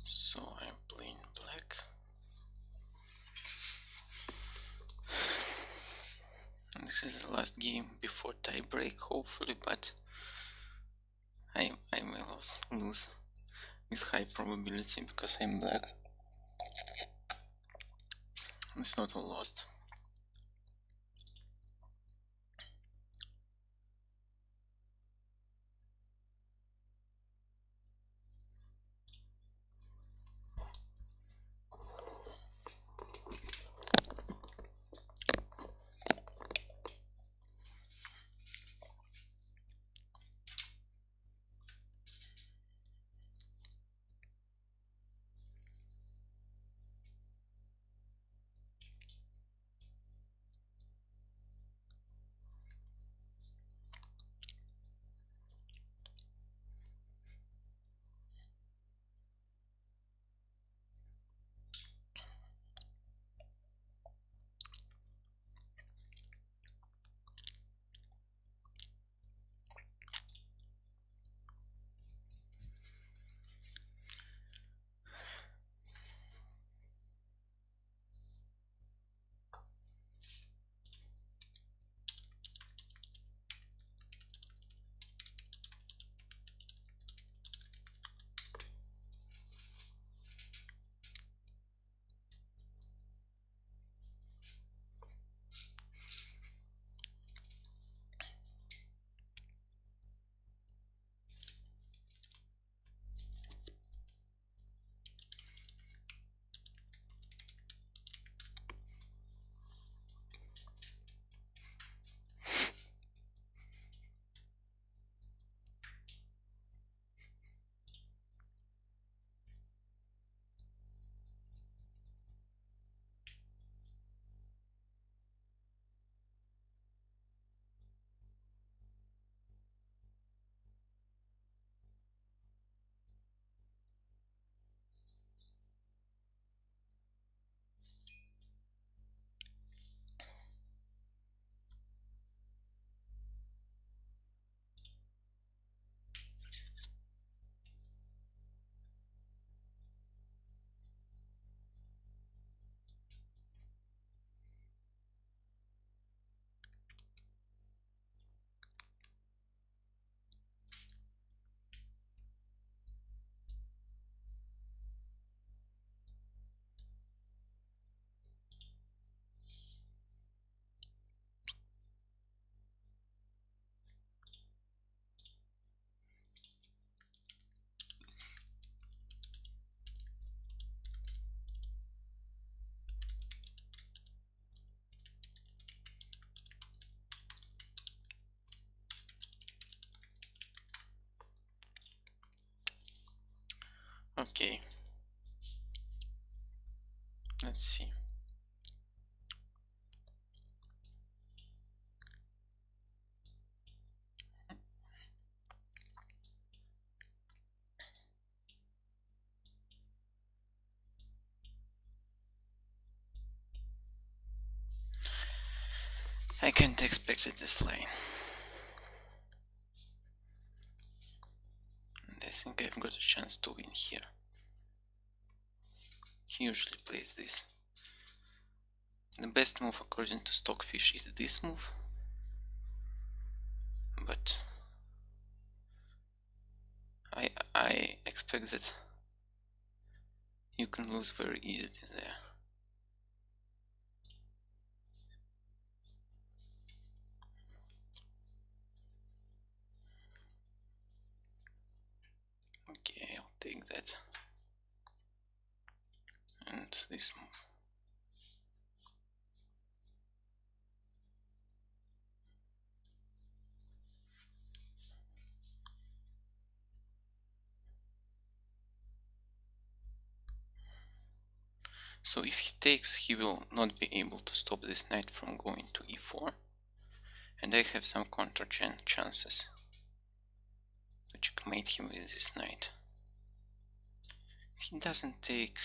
So I'm playing black. This is the last game before tie break, hopefully, but I may lose with high probability because I'm black. It's not all lost. Okay, let's see. I can't expect this line. And I think I've got a chance to win here. He usually plays this. The best move according to Stockfish is this move. But I expect that you can lose very easily there. Okay, I'll take that. And this move. So if he takes, he will not be able to stop this knight from going to e4. And I have some counter chances checkmate him with this knight. If he doesn't take...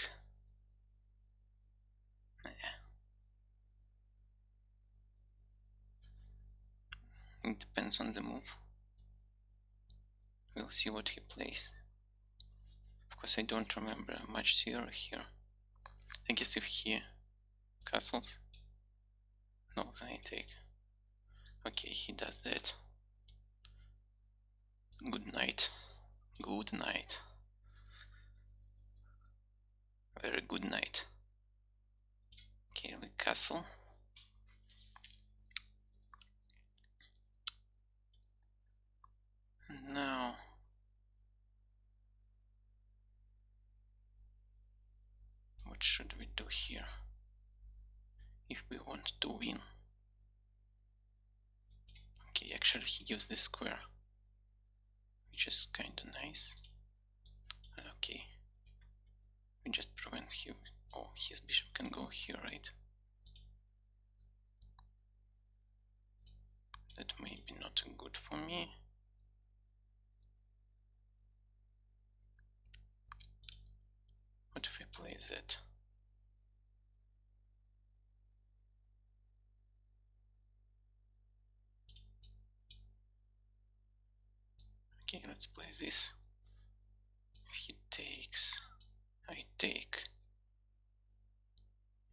It depends on the move. We'll see what he plays. Of course, I don't remember much theory here. I guess if he castles... No, then I take. Okay, he does that. Good night. Good night. Very good night. Okay, we castle. Now... what should we do here? If we want to win. Okay, actually he gives this square, which is kinda nice. Okay. We just prevent him. Oh, his bishop can go here, right? That may be not good for me. What if I play that? Okay, let's play this. If he takes, I take.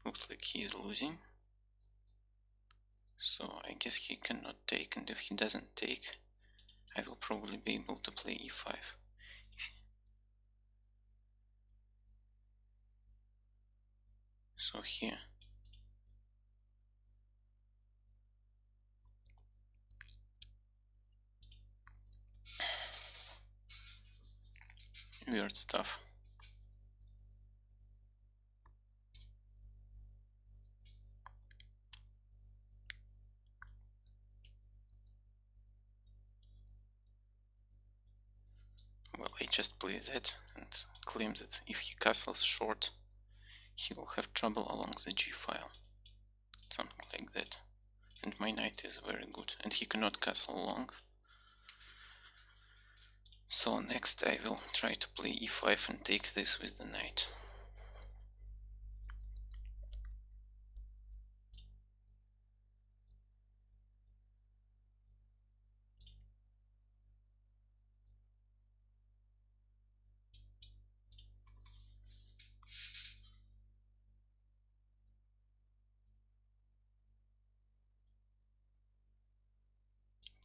Looks like he is losing. So I guess he cannot take, and if he doesn't take, I will probably be able to play e5. So here. Weird stuff. Well, I just play that and claim that if he castles short, he will have trouble along the g file. Something like that. And my knight is very good, and he cannot castle long. So next I will try to play e5 and take this with the knight.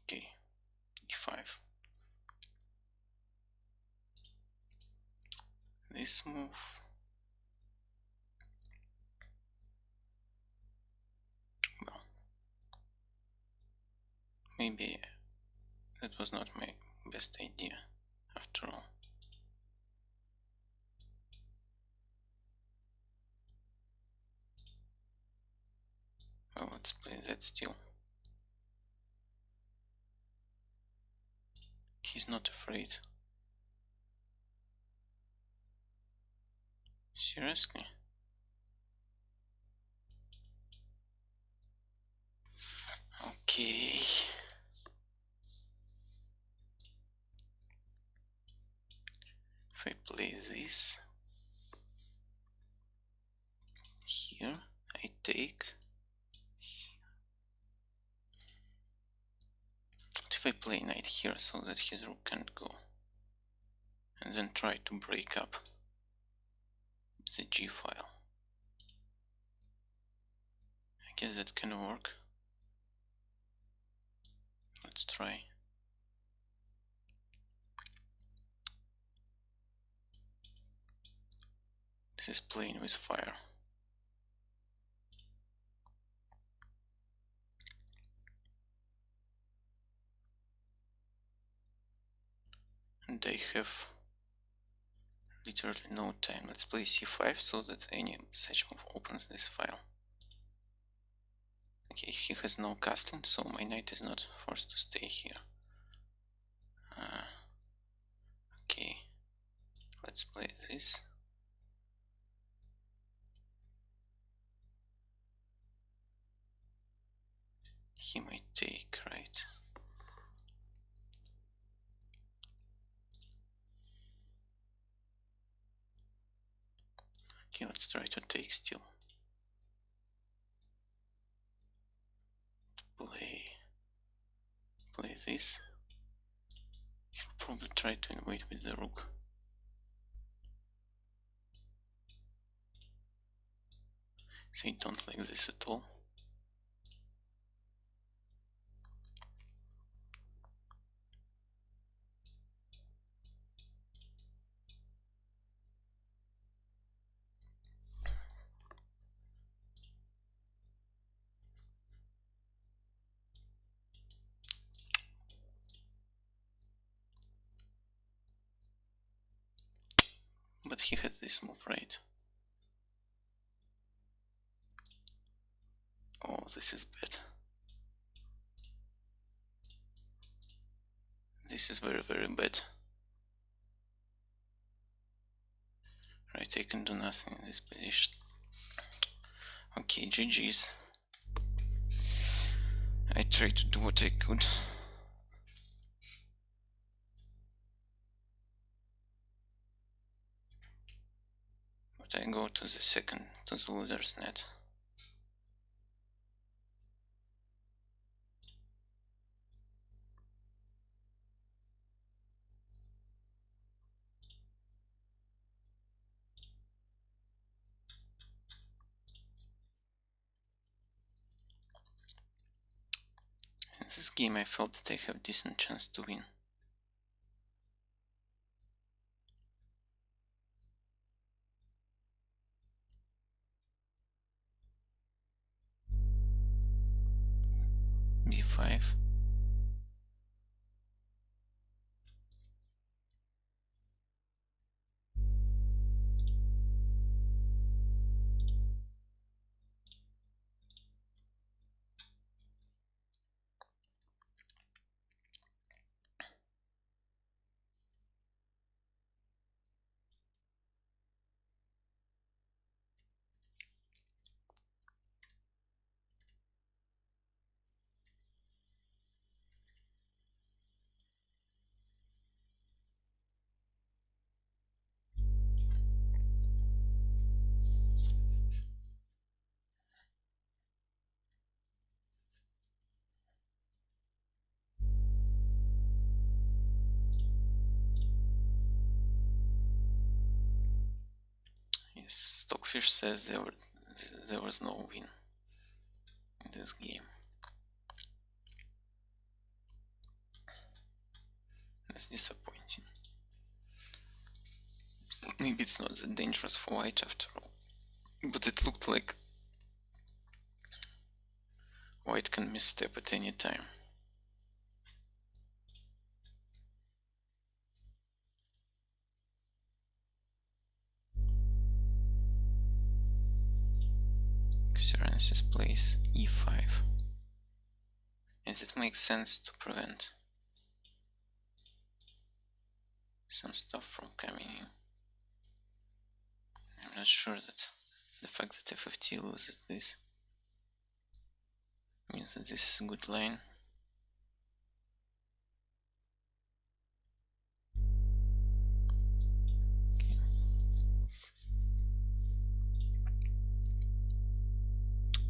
Okay, e5. This move. Well, maybe that was not my best idea after all. Well, let's play that still. He's not afraid. Seriously? Okay. If I play this here, I take. If I play knight here so that his rook can't go, and then try to break up the g file, I guess that can work. Let's try. This is playing with fire. And I have literally no time. Let's play c5 so that any such move opens this file. Okay, he has no castling, so my knight is not forced to stay here. Okay, let's play this. He might take, right? try to take still. Play this. He'll probably try to invade with the rook. They don't like this at all. But he has this move, right? Oh, this is bad. This is very, very bad. Right, I can do nothing in this position. Okay, GG's. I tried to do what I could. But I go to the second, to the loser's net. In this game I felt that I have a decent chance to win. B5. Yes, Stockfish says there was no win in this game. That's disappointing. Maybe it's not that dangerous for white after all. But it looked like white can misstep at any time. Xerances plays e5. Yes, it makes sense to prevent some stuff from coming in. I'm not sure that the fact that AWC loses this means that this is a good line.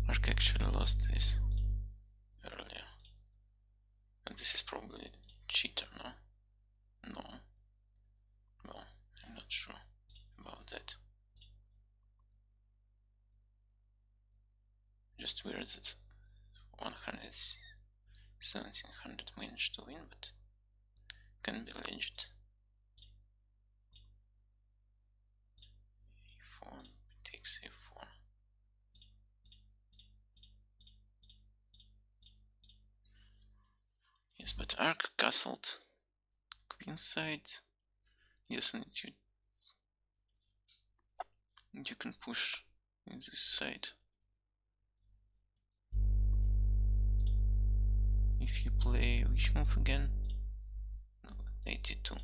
Arka actually lost this earlier. And this is probably cheater, no? No. Well, I'm not sure about that. Just weird that 1700 managed to win, but can be legit. E4 takes A4. Yes, but Ark castled queenside. Yes, and you can push in this side. If you play which move again? No, 82.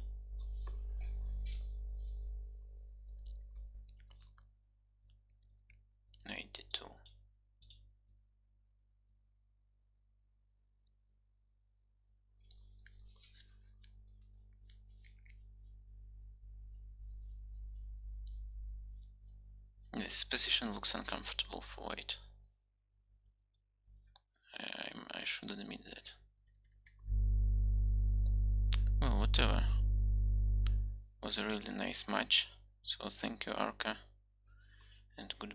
this position looks uncomfortable for white. I should admit that. Well, whatever. Was a really nice match. So thank you, Arka, and goodbye.